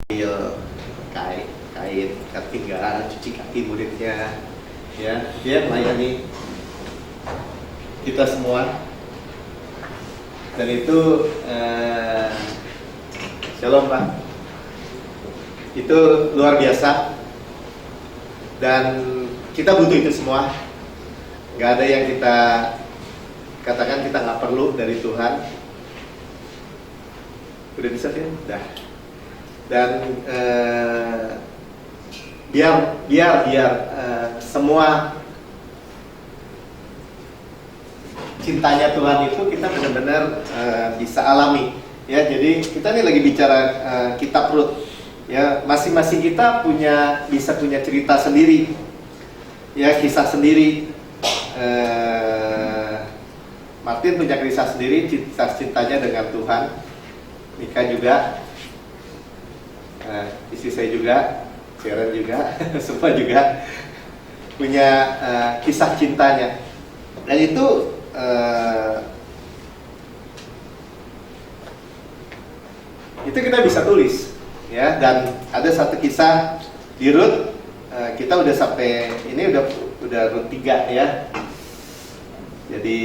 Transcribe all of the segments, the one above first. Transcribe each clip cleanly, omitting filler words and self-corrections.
kain ketinggalan cuci kaki muridnya, ya dia melayani kita semua, dan itu shalom Pak, itu luar biasa, dan kita butuh itu semua. Nggak ada yang kita katakan kita nggak perlu dari Tuhan. Udah bisa ya? Udah. Dan biar semua cintanya Tuhan itu kita benar-benar bisa alami, ya. Jadi kita nih lagi bicara kitab Rut, ya. Masing-masing kita bisa punya cerita sendiri, ya, kisah sendiri. Martin punya kisah sendiri, kisah cintanya dengan Tuhan. Mika juga, istri saya juga, Sharon juga, semua juga punya kisah cintanya. Dan itu kita bisa tulis, ya. Dan ada satu kisah di Rut, kita udah sampai ini udah Rut 3, ya. Jadi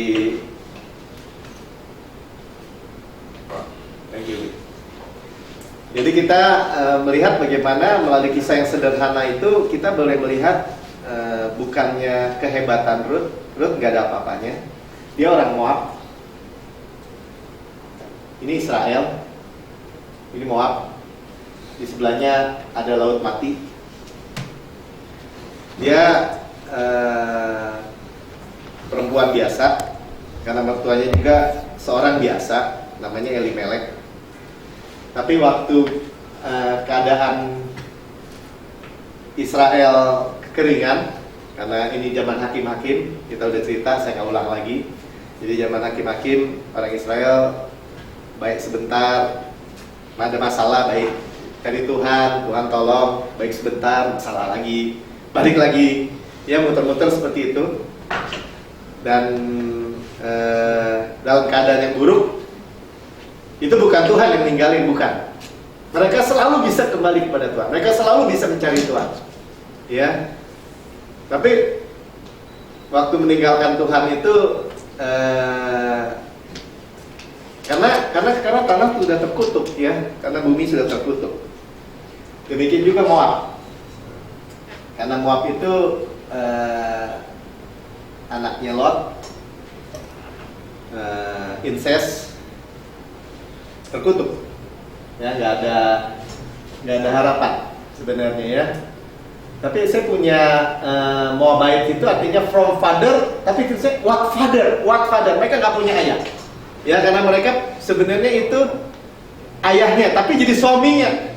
thank you. Jadi kita melihat bagaimana melalui kisah yang sederhana itu kita boleh melihat bukannya kehebatan Rut nggak ada apa-apanya. Dia orang Moab, ini Israel, ini Moab, di sebelahnya ada Laut Mati. Dia perempuan biasa, karena mertuanya juga seorang biasa, namanya Elimelek. Tapi waktu keadaan Israel kekeringan, karena ini zaman hakim-hakim, kita udah cerita, saya nggak ulang lagi. Jadi zaman hakim-hakim, orang Israel baik sebentar, ada masalah, baik cari Tuhan tolong, baik sebentar, masalah lagi, balik lagi, ya, muter-muter seperti itu. Dan dalam keadaan yang buruk, itu bukan Tuhan yang ninggalin, bukan. Mereka selalu bisa kembali kepada Tuhan, mereka selalu bisa mencari Tuhan, ya. Tapi waktu meninggalkan Tuhan itu karena tanah sudah terkutuk, ya, karena bumi sudah terkutuk. Demikian juga Moab, karena Moab itu anaknya Lot, incest, terkutuk, ya, nggak ada harapan sebenarnya, ya. Tapi saya punya Moabite itu artinya from father, tapi itu saya what father, mereka nggak punya ayah, ya, karena mereka sebenarnya itu ayahnya, tapi jadi suaminya,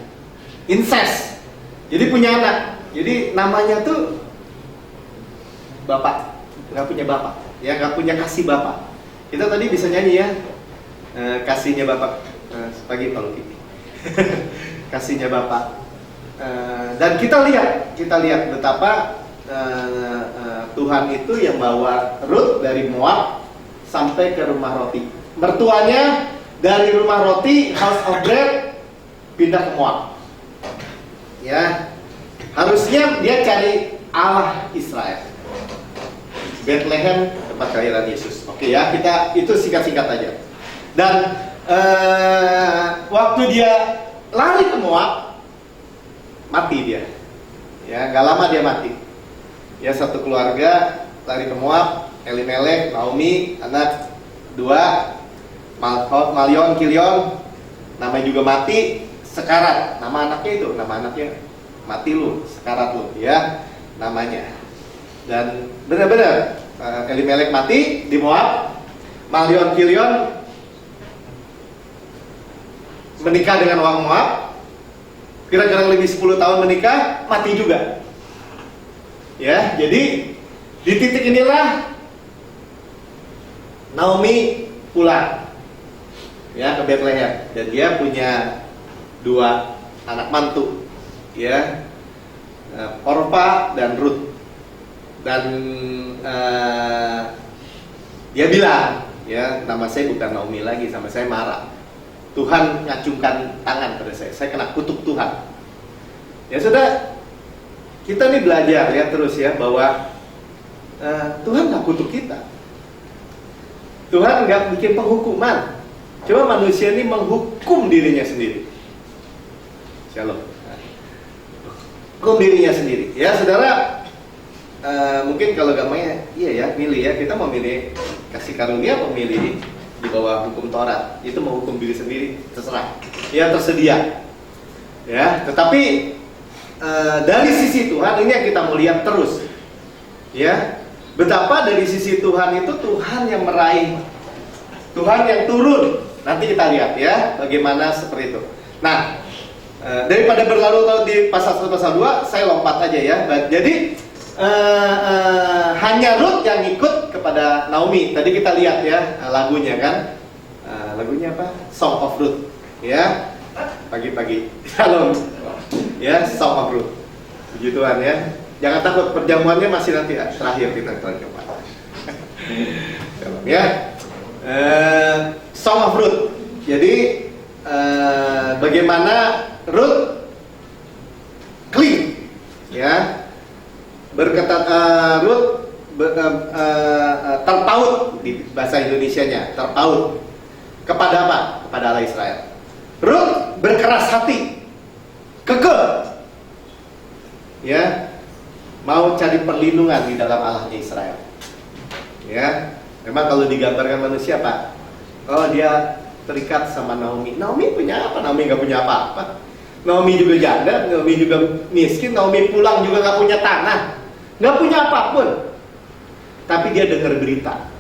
incest, jadi punya anak, jadi namanya tuh bapak, nggak punya bapak, ya, nggak punya kasih bapak. Kita tadi bisa nyanyi, ya, kasihnya bapak, pagi Pak Luki, kasihnya bapak. Dan kita lihat betapa Tuhan itu yang bawa Rut dari Moab sampai ke rumah roti. Mertuanya dari rumah roti, house of bread, pindah ke Moab. Ya, harusnya dia cari Allah Israel, Bethlehem, tempat kelahiran Yesus. Oke, ya, kita itu singkat-singkat aja. Dan waktu dia lari ke Moab, mati dia, ya, nggak lama dia mati, ya. Satu keluarga lari ke Moab, Elimelek, Naomi, anak 2, Malion, Kilion, namanya juga mati, sekarat, nama anaknya mati lu, sekarat lu, ya, namanya. Dan benar-benar Elimelek mati di Moab, Malion, Kilion menikah dengan orang Moab, kira-kira lebih 10 tahun menikah, mati juga, ya. Jadi di titik inilah Naomi pulang, ya, ke Bethlehem, dan dia punya 2 anak mantu, ya, Orpa dan Ruth. Dan dia bilang, ya, nama saya bukan Naomi lagi, sama saya Mara. Tuhan ngacungkan tangan pada saya kena kutuk Tuhan. Ya sudah, kita nih belajar ya terus ya bahwa Tuhan nggak kutuk kita. Tuhan nggak bikin penghukuman. Cuma manusia ini menghukum dirinya sendiri. Shalom. Hukum dirinya sendiri. Ya saudara, mungkin kalau gampangnya, iya ya, milih ya. Kita mau milih kasih karunia, mau milih di bawah hukum Taurat. Itu mau hukum diri sendiri, terserah. Ya tersedia. Ya, tetapi dari sisi Tuhan ini yang kita mau lihat terus. Ya, betapa dari sisi Tuhan itu Tuhan yang meraih, Tuhan yang turun. Nanti kita lihat ya, bagaimana seperti itu. Nah, daripada berlarut-larut di pasal 1 pasal 2, saya lompat aja ya. Jadi hanya Ruth yang ikut kepada Naomi. Tadi kita lihat ya lagunya kan. Lagunya apa? Song of Ruth. Ya. Pagi-pagi. Shalom. Ya, Song of Ruth. Begituan ya. Jangan takut, perjamuannya masih nanti terakhir kita coba. Shalom ya. Song of Ruth. Jadi bagaimana Ruth clean ya, berkata Ruth terpaut di bahasa Indonesianya, terpaut kepada apa? Kepada Allah Israel. Ruth berkeras hati, kekeh ya, mau cari perlindungan di dalam Allahnya Israel ya. Memang kalau digambarkan manusia Pak, oh dia terikat sama Naomi. Naomi punya apa? Naomi nggak punya apa-apa. Naomi juga janda, Naomi juga miskin, Naomi pulang juga nggak punya tanah, nggak punya apapun. Tapi dia dengar berita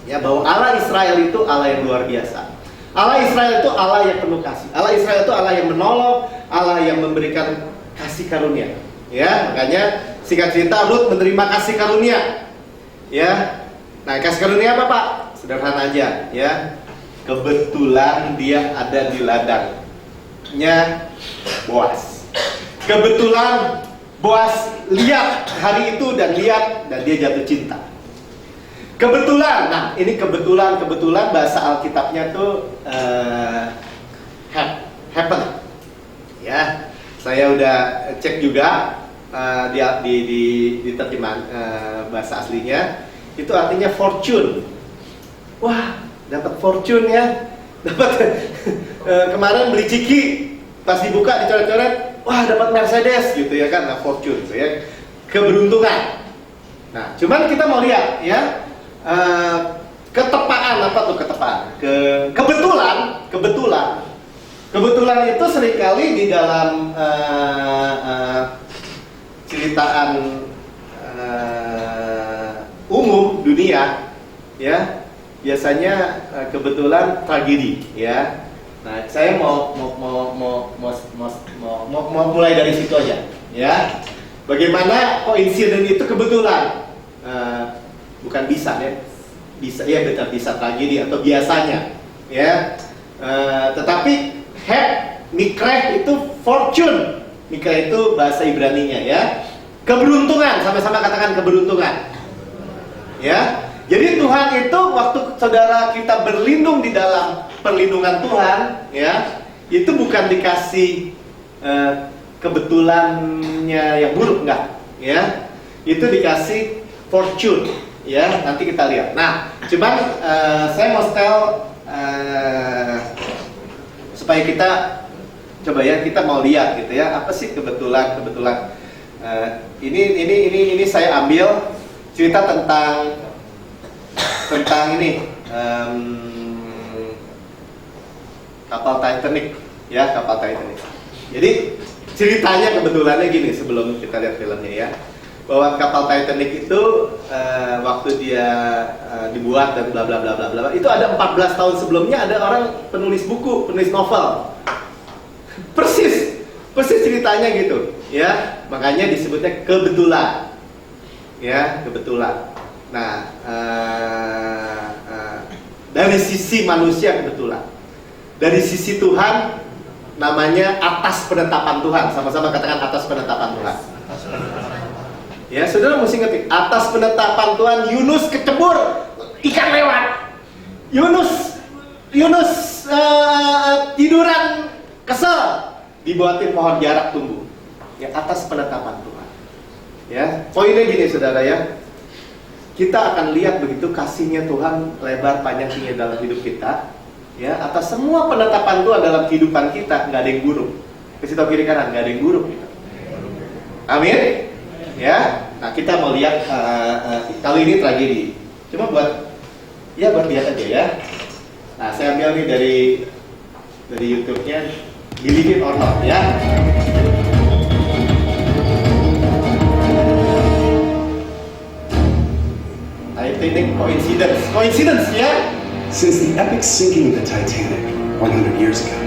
ya bahwa Allah Israel itu Allah yang luar biasa. Allah Israel itu Allah yang penuh kasih. Allah Israel itu Allah yang menolong, Allah yang memberikan kasih karunia. Ya, makanya singkat cerita Ruth menerima kasih karunia. Ya. Nah, kasih karunia apa Pak? Sederhana aja ya. Kebetulan dia ada di ladangnya Boas. Kebetulan Boas lihat hari itu dan dia jatuh cinta. Kebetulan, nah ini kebetulan bahasa Alkitabnya tuh happen. Ya, saya udah cek juga di terjemahan bahasa aslinya. Itu artinya fortune. Wah, dapat fortune ya. Dapat kemarin beli ciki, pas dibuka dicoret-coret, wah dapat Mercedes gitu ya kan, nah, fortune gitu ya. Keberuntungan. Nah, cuman kita mau lihat ya, ketepaan apa tuh ketepaan? Kebetulan itu seringkali di dalam ceritaan umum dunia ya, biasanya kebetulan tragedi ya. Nah, saya mau mulai dari situ aja ya. Bagaimana insiden itu kebetulan, bukan bisa ya, betul bisa tragedi atau biasanya ya. Tetapi mikreh itu fortune, mikreh itu bahasa Ibraninya ya, keberuntungan, sama-sama katakan keberuntungan. Ya, jadi Tuhan itu waktu saudara kita berlindung di dalam perlindungan Tuhan, ya, itu bukan dikasih kebetulannya yang buruk, enggak, ya, itu dikasih fortune, ya. Nanti kita lihat. Nah, cuman saya mau setel supaya kita coba ya, kita mau lihat gitu ya, apa sih kebetulan. Ini saya ambil cerita tentang ini kapal Titanic ya, kapal Titanic. Jadi ceritanya kebetulannya gini, sebelum kita lihat filmnya ya, bahwa kapal Titanic itu waktu dia dibuat dan bla bla bla bla bla, itu ada 14 tahun sebelumnya ada orang penulis buku, penulis novel. Persis ceritanya gitu ya, makanya disebutnya kebetulan. Ya, kebetulan. Nah, dari sisi manusia kebetulan. Dari sisi Tuhan namanya atas penetapan Tuhan. Sama-sama katakan atas penetapan Tuhan. Ya, saudara mesti ngerti. Atas penetapan Tuhan, Yunus kecebur, ikan lewat. Yunus tiduran kesel, dibuatin pohon jarak tumbuh. ya atas penetapan Tuhan. Ya, poinnya gini saudara ya, kita akan lihat begitu kasihnya Tuhan lebar panjang tinggi dalam hidup kita, ya atas semua penetapan Tuhan dalam kehidupan kita, nggak ada yang buruk. Kasih tahu kiri kanan, nggak ada yang buruk. Gitu. Amin. Ya, nah kita mau lihat kali ini tragedi. Cuma buat lihat aja ya. Nah saya ambil nih dari YouTube-nya, Believe It or Not ya. Titanic coincidence ya. Since the epic sinking of the Titanic 100 years ago,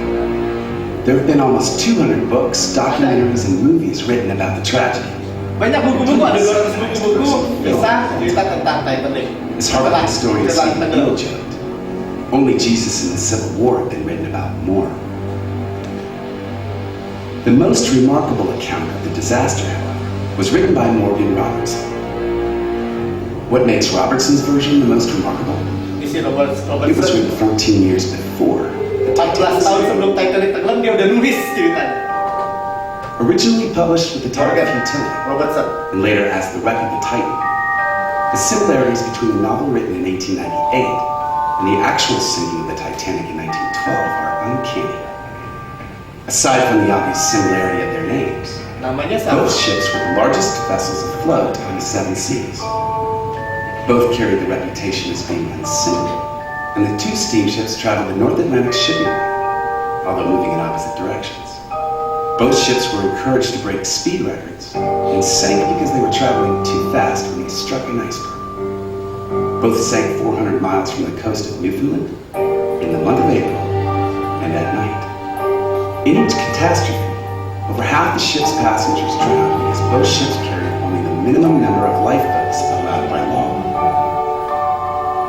there have been almost 200 books, documentaries, and movies written about the tragedy. Banyak buku-buku, ada 200 buku kisah cerita tentang Titanic. As hard as historians seem to be joked, only Jesus and the Civil War have been written about more. The most remarkable account of the disaster, however, was written by Morgan Robertson. What makes Robertson's version the most remarkable? Isi It was written 14 years before the 14 tahun sebelum Titanic tenggelam dia udah nulis ceritanya. Originally published with the title Futility, Robertson, and later as The Wreck of the Titan, the similarities between the novel written in 1898 and the actual sinking of the Titanic in 1912 are uncanny. Aside from the obvious similarity of their names, namanya sama. both ships were the largest vessels afloat on the seven seas. Both carried the reputation as being unsinkable, and the two steamships traveled the North Atlantic shipping lane, although moving in opposite directions. Both ships were encouraged to break speed records and sank because they were traveling too fast when they struck an iceberg. Both sank 400 miles from the coast of Newfoundland in the month of April and at night. In each catastrophe, over half the ship's passengers drowned because both ships carried only the minimum number of lifeboats allowed by law.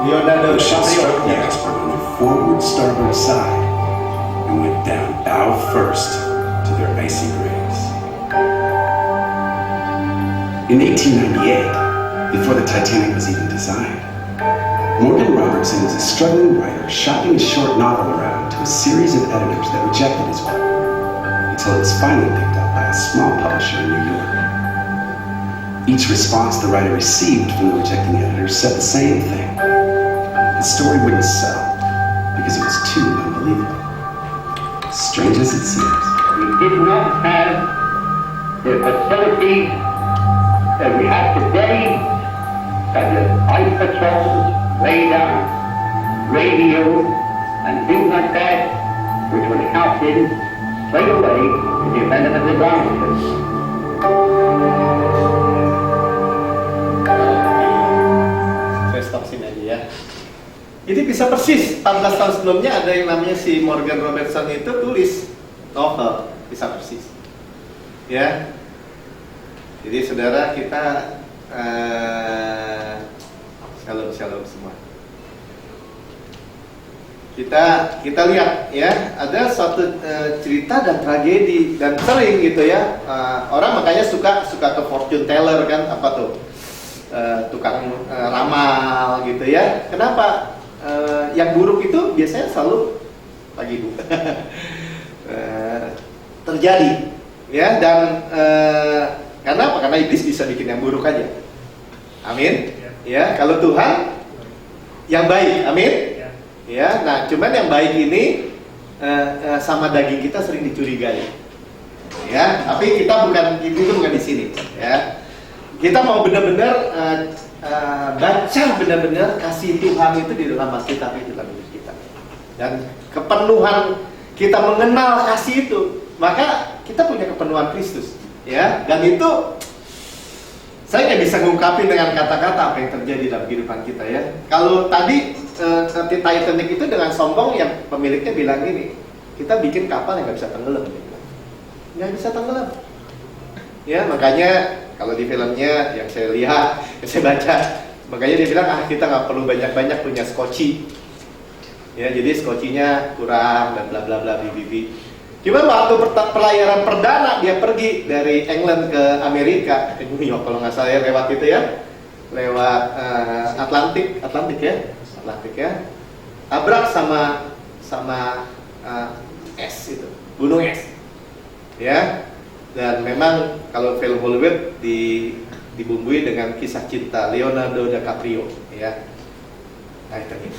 Leonardo The ship struck the DiCaprio. iceberg on their forward starboard side and went down bow first to their icy graves. In 1898, before the Titanic was even designed, Morgan Robertson was a struggling writer shopping a short novel around to a series of editors that rejected his work, until it was finally picked up by a small publisher in New York. Each response the writer received from the rejecting editors said the same thing. The story wouldn't sell because it was too unbelievable. Strange as it seems. We did not have the facilities that we have today, such as ice patrols, radar, radio, and things like that, which would help in straight away to the event of a disaster. Saya stop sini aja ya. Ini bisa persis 14 tahun sebelumnya ada yang namanya si Morgan Robertson itu tulis novel, bisa persis. Ya. Jadi saudara kita shalom semua. Kita lihat ya, ada suatu cerita dan tragedi dan sering gitu ya. Orang makanya suka ke fortune teller kan, apa tuh? Tukang ramal gitu ya. Kenapa? Yang buruk itu biasanya selalu pagi Bu. Terjadi ya, dan karena apa? Karena iblis bisa bikin yang buruk aja. Amin. Ya, kalau Tuhan yang baik, amin. Ya, nah cuman yang baik ini sama daging kita sering dicurigai. Ya, tapi kita bukan itu bukan di sini. Ya, kita mau benar-benar baca benar-benar kasih Tuhan itu di dalam Alkitab itu dalam hidup kita. Dan kepenuhan kita mengenal kasih itu, maka kita punya kepenuhan Kristus. Ya, dan itu saya nggak bisa ngungkapin dengan kata-kata apa yang terjadi dalam kehidupan kita ya. Kalau tadi Titanic itu dengan sombong yang pemiliknya bilang ini, kita bikin kapal yang nggak bisa tenggelam, nggak bisa tenggelam. Ya, makanya kalau di filmnya yang saya lihat, yang saya baca, makanya dia bilang kita nggak perlu banyak-banyak punya skoci. Ya, jadi skocinya kurang dan bla bla bla bibi. Cuma waktu pelayaran perdana dia pergi dari England ke Amerika, ke New York kalau nggak salah ya, lewat itu ya, lewat Atlantik ya, tabrak sama es itu, gunung es, ya. Dan memang kalau film Hollywood dibumbui dengan kisah cinta Leonardo DiCaprio, ya. Nah itu nih.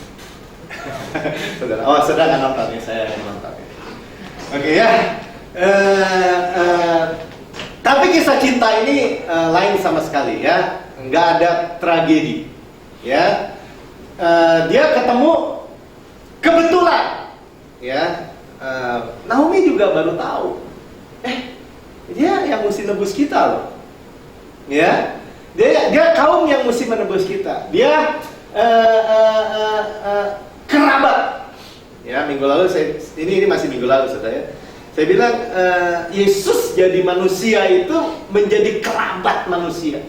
Saudara nggak nonton ya, saya yang nonton ya. Oke ya. Tapi kisah cinta ini lain sama sekali ya, nggak ada tragedi, ya. Dia ketemu kebetulan, ya. Naomi juga baru tahu, dia yang mesti nebus kita loh, ya. Dia kaum yang mesti menebus kita. Dia kerabat, ya. Minggu lalu ini masih minggu lalu, saudara ya. Saya bilang Yesus jadi manusia itu menjadi kerabat manusia.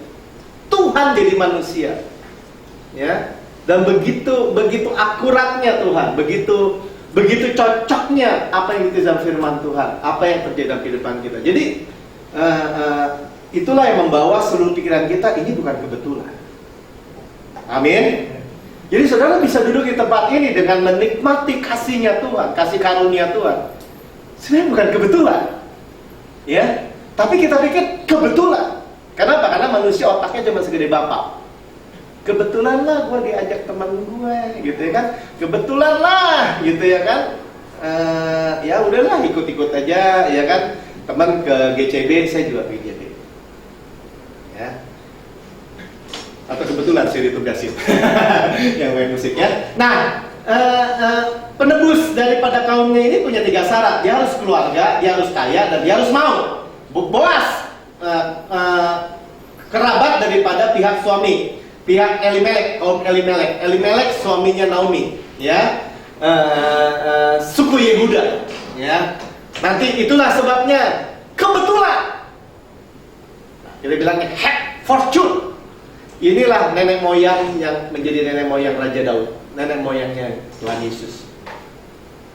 Tuhan jadi manusia, ya. Dan begitu akuratnya Tuhan, begitu cocoknya apa yang ditulis dalam firman Tuhan, apa yang terjadi dalam kehidupan kita. Jadi itulah yang membawa seluruh pikiran kita, ini bukan kebetulan. Amin. Jadi saudara bisa duduk di tempat ini dengan menikmati kasihnya Tuhan, kasih karunia Tuhan. Sebenarnya bukan kebetulan, ya. Tapi kita pikir kebetulan. Kenapa? Karena manusia otaknya cuma segede bapak. Kebetulan lah gue diajak teman gue, gitu ya kan. Kebetulan lah, gitu ya kan. Ya udahlah, ikut-ikut aja, ya kan. Teman ke GCB, saya juga ke GCB, ya. Atau kebetulan saya ditugasin yang main musiknya. Nah, penebus daripada kaumnya ini punya 3 syarat. Dia harus keluarga, dia harus kaya, dan dia harus mau. Boas kerabat daripada pihak suami, pihak Elimelek, kaum Elimelek. Elimelek suaminya Naomi, ya. Suku Yehuda, ya. Nanti itulah sebabnya kebetulan. Kita bilangnya hack fortune. Inilah nenek moyang yang menjadi nenek moyang Raja Daud, nenek moyangnya Tuhan Yesus.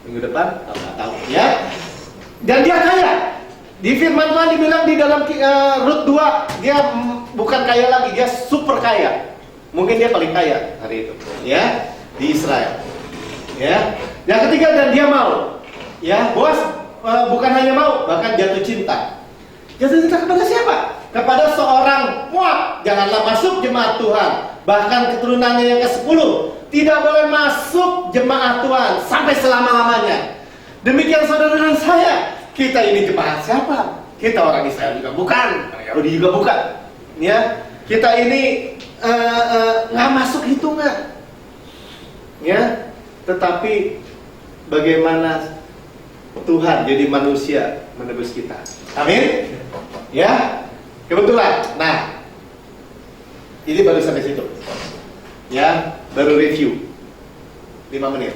Minggu depan, nggak tahu, ya. Dan dia kaya. Di firman Tuhan dibilang di dalam Rut 2, dia bukan kaya lagi, dia super kaya. Mungkin dia paling kaya hari itu, ya, di Israel. Ya. Yang ketiga, dan dia mau. Ya, Boas bukan hanya mau, bahkan jatuh cinta. Jatuh cinta kepada siapa? Kepada seorang Moab. Janganlah masuk jemaat Tuhan. Bahkan keturunannya yang ke-10 tidak boleh masuk jemaat Tuhan sampai selama-lamanya. Demikian saudara dan saya. Kita ini jemaat siapa? Kita orang Israel juga bukan, orang Yahudi juga bukan, ya. Kita ini nggak masuk hitungan, ya. Tetapi bagaimana Tuhan jadi manusia menebus kita? Amin. Ya, kebetulan. Nah, ini baru sampai situ, ya. Baru review 5 menit.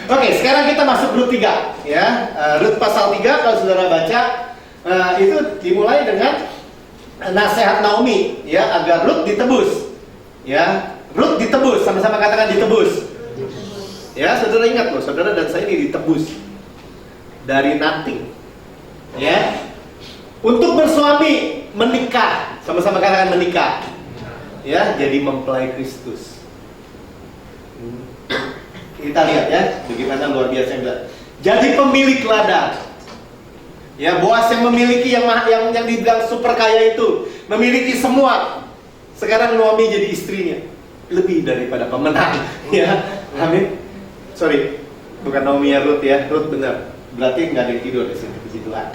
Oke, sekarang kita masuk Rut 3, ya. Rut pasal 3 kalau saudara baca, itu dimulai dengan nasihat Naomi, ya, agar Rut ditebus, ya. Rut ditebus, sama-sama katakan ditebus. Ya, saudara ingat loh, saudara dan saya ini ditebus dari nothing, ya. Untuk bersuami, menikah, sama-sama katakan menikah, ya, jadi mempelai Kristus. Kita lihat ya, bagaimana luar biasa. Jadi pemilik ladang. Ya, Boas yang memiliki yang dibilang super kaya itu, memiliki semua. Sekarang Naomi jadi istrinya, lebih daripada pemenang. Ya, amin. Sorry, bukan Naomi ya, Ruth ya, Ruth benar. Berarti nggak ada yang tidur di sini, puji Tuhan.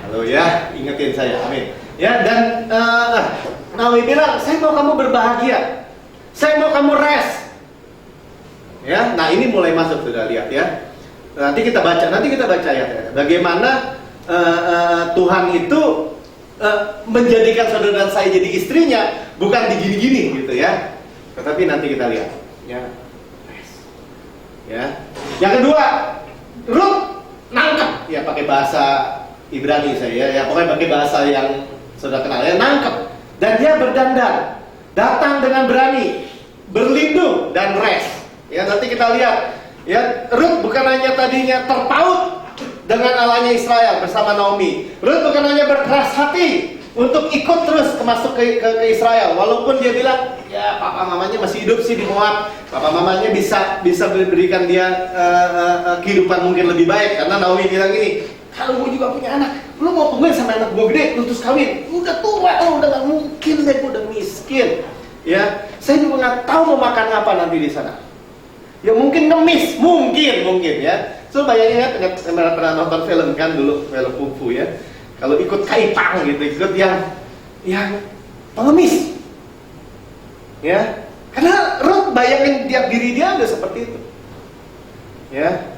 Halo ya, ingetin saya, amin. Ya, dan Naomi bilang, saya mau kamu berbahagia, saya mau kamu rest. Ya, nah ini mulai masuk, sudah lihat ya. Nanti kita baca ya. Bagaimana Tuhan itu menjadikan saudara dan saya jadi istrinya, bukan digini-gini gitu ya. Tetapi nanti kita lihat. Ya. Ya. Yang kedua, Rut nangkep, ya pakai bahasa Ibrani saya ya, pokoknya pakai bahasa yang saudara kenal ya, nangkep. Dan dia berdandan, datang dengan berani, berlindung dan rest. Ya, nanti kita lihat. Ya, Rut bukan hanya tadinya terpaut dengan Allahnya Israel bersama Naomi. Rut bukan hanya berkeras hati untuk ikut terus masuk ke Israel, walaupun dia bilang, ya papa mamanya masih hidup sih di Moab. Papa mamanya bisa berikan dia kehidupan mungkin lebih baik, karena Naomi bilang gini, Kalau gue juga punya anak, lu mau kawin sama anak gue gede, lu terus kawin, udah tua, lu udah gak mungkin deh, gue udah miskin. Ya, saya juga nggak tahu mau makan apa nanti di sana. Ya mungkin ngemis, mungkin ya. So bayangin ya, pernah nonton film kan dulu, film kungfu ya. Kalau ikut kaipang gitu, ikut yang pengemis. Ya, karena Ruth bayangin diri dia udah seperti itu. Ya,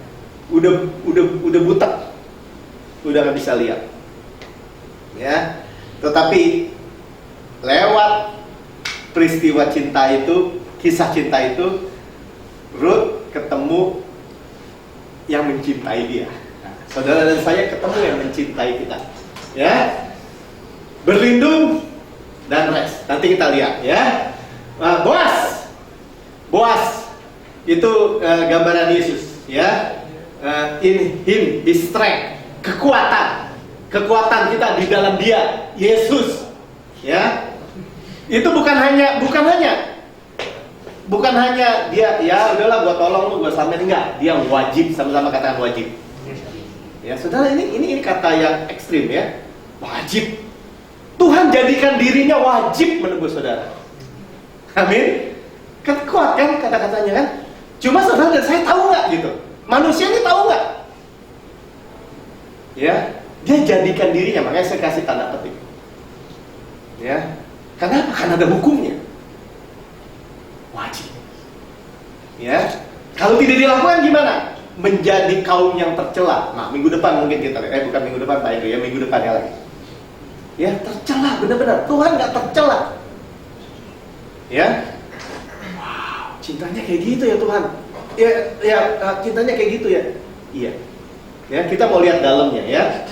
udah buta, udah nggak bisa lihat. Ya, tetapi lewat peristiwa cinta itu, kisah cinta itu, Ruth ketemu yang mencintai dia. Nah, saudara dan saya ketemu yang mencintai kita. Ya, berlindung dan rest. Nanti kita lihat ya. Boas itu gambaran Yesus ya. In him is strength, kekuatan kita di dalam dia, Yesus ya. Itu bukan hanya dia ya udahlah gua tolong lu, gua selamatin, enggak. Dia wajib, sama-sama katakan wajib. Ya, saudara, ini kata yang ekstrim ya. Wajib. Tuhan jadikan dirinya wajib menebus saudara. Amin. Kan kuat kan kata-katanya kan? Cuma saudara dan saya tahu nggak gitu? Manusia ini tahu nggak? Ya, dia jadikan dirinya, makanya saya kasih tanda petik. Ya, kenapa? Karena ada hukumnya. Wajib. Ya, kalau tidak dilakukan gimana? Menjadi kaum yang tercela. Nah, minggu depan mungkin kita lihat. Bukan minggu depan, Pak Eko ya, minggu depannya lagi. Ya, tercela benar-benar. Tuhan nggak tercela. Ya, wow, cintanya kayak gitu ya Tuhan. Ya, cintanya kayak gitu ya. Iya. Ya, kita mau lihat dalamnya ya.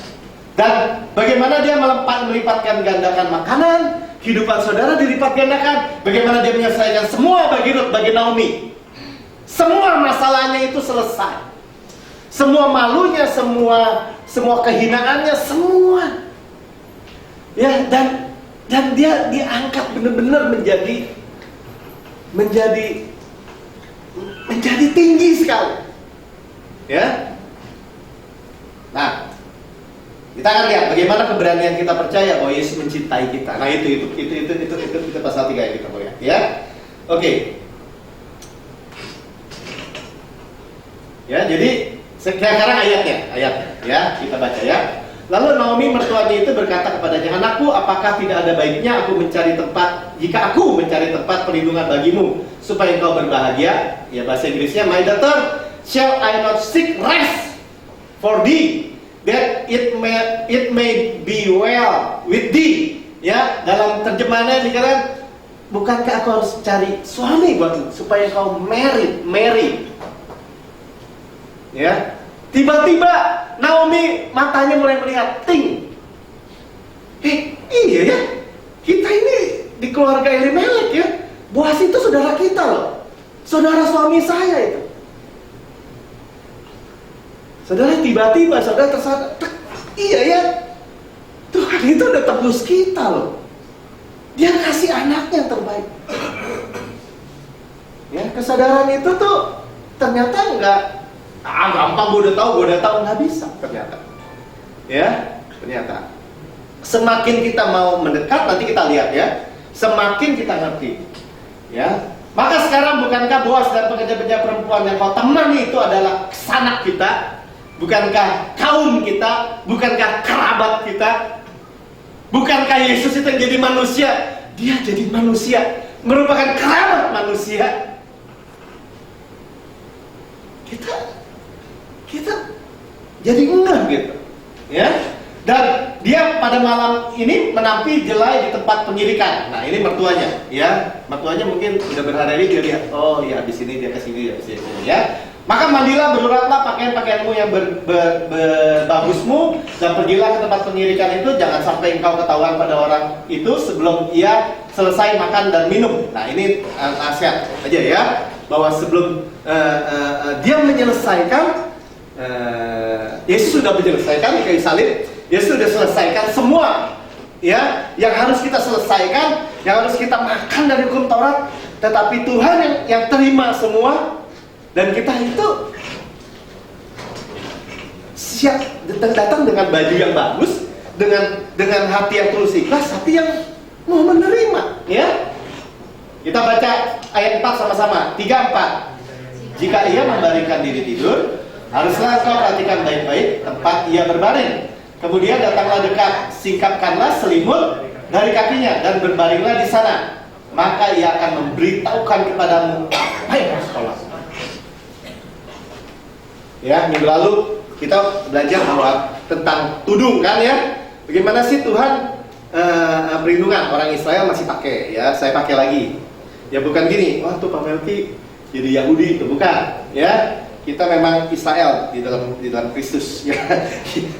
Dan bagaimana dia melipatkan gandakan makanan, kehidupan saudara dilipat gandakan. Bagaimana dia menyelesaikan semua bagi Ruth, bagi Naomi. Semua masalahnya itu selesai. Semua malunya, semua kehinaannya, semua. Ya, dan dia diangkat benar-benar menjadi tinggi sekali. Ya. Nah, kita akan lihat bagaimana keberanian kita percaya bahwa Yesus mencintai kita. Nah, itu pasal 3 yang kita mau lihat, ya. Oke. Ya, jadi sekarang ayatnya, ya, kita baca ya. Lalu Naomi mertuanya itu berkata kepadanya, "Anakku, apakah tidak ada baiknya aku mencari tempat, jika aku mencari tempat perlindungan bagimu, supaya engkau berbahagia?" Ya, bahasa Inggrisnya, "My daughter, shall I not seek rest for thee, that it may be well with thee?" Ya, dalam terjemahannya dikatakan, bukankah aku harus cari suami buatmu, supaya engkau marry? Ya, tiba-tiba Naomi matanya mulai melihat ting. Iya ya, kita ini di keluarga Elimelek ya. Boas itu saudara kita loh, saudara suami saya itu. Saudara, tiba-tiba saudara tersadar, iya ya, Tuhan itu udah tebus kita loh. Dia kasih anaknya yang terbaik. Ya, kesadaran itu tuh ternyata enggak gampang, gue udah tahu, nggak bisa ternyata. Ya, ternyata. Semakin kita mau mendekat, nanti kita lihat ya. Semakin kita ngerti. Ya. Maka sekarang bukankah Boas dan pekerja-pekerja perempuan yang kau temani itu adalah sanak kita? Bukankah kaum kita? Bukankah kerabat kita? Bukankah Yesus itu yang jadi manusia? Dia jadi manusia, merupakan kerabat manusia. Kita jadi enggak gitu, ya. Dan dia pada malam ini menampi jelai di tempat penyirikan. Nah, ini mertuanya, ya. Mertuanya mungkin udah berhari-hari dia lihat, oh ya, di sini dia kesini, ya. Maka mandilah, beruraplah pakaian-pakaianmu yang bagusmu, dan pergilah ke tempat penyirikan itu. Jangan sampai engkau ketahuan pada orang itu sebelum ia selesai makan dan minum. Nah, ini nasihat aja ya, bahwa sebelum dia menyelesaikan, Yesus sudah menyelesaikan di kayu salib. Yesus sudah selesaikan semua, ya, yang harus kita selesaikan, yang harus kita makan dari hukum Taurat. Tetapi Tuhan yang terima semua, dan kita itu siap datang dengan baju yang bagus, dengan hati yang tulus ikhlas, hati yang mau menerima, ya. Kita baca ayat 4 sama-sama. 3-4. Jika ia membaringkan diri tidur, haruslah engkau perhatikan baik-baik tempat ia berbaring. Kemudian datanglah dekat, singkapkanlah selimut dari kakinya dan berbaringlah di sana. Maka ia akan memberitahukan kepadamu apa yang harus kau lakukan. Ya, minggu lalu kita belajar bahwa tentang tudung, kan ya? Bagaimana sih Tuhan perlindungan orang Israel masih pakai, ya? Saya pakai lagi. Ya bukan gini, wah tuh Pak Melki jadi Yahudi, itu bukan, ya. Kita memang Israel di dalam Kristus, ya.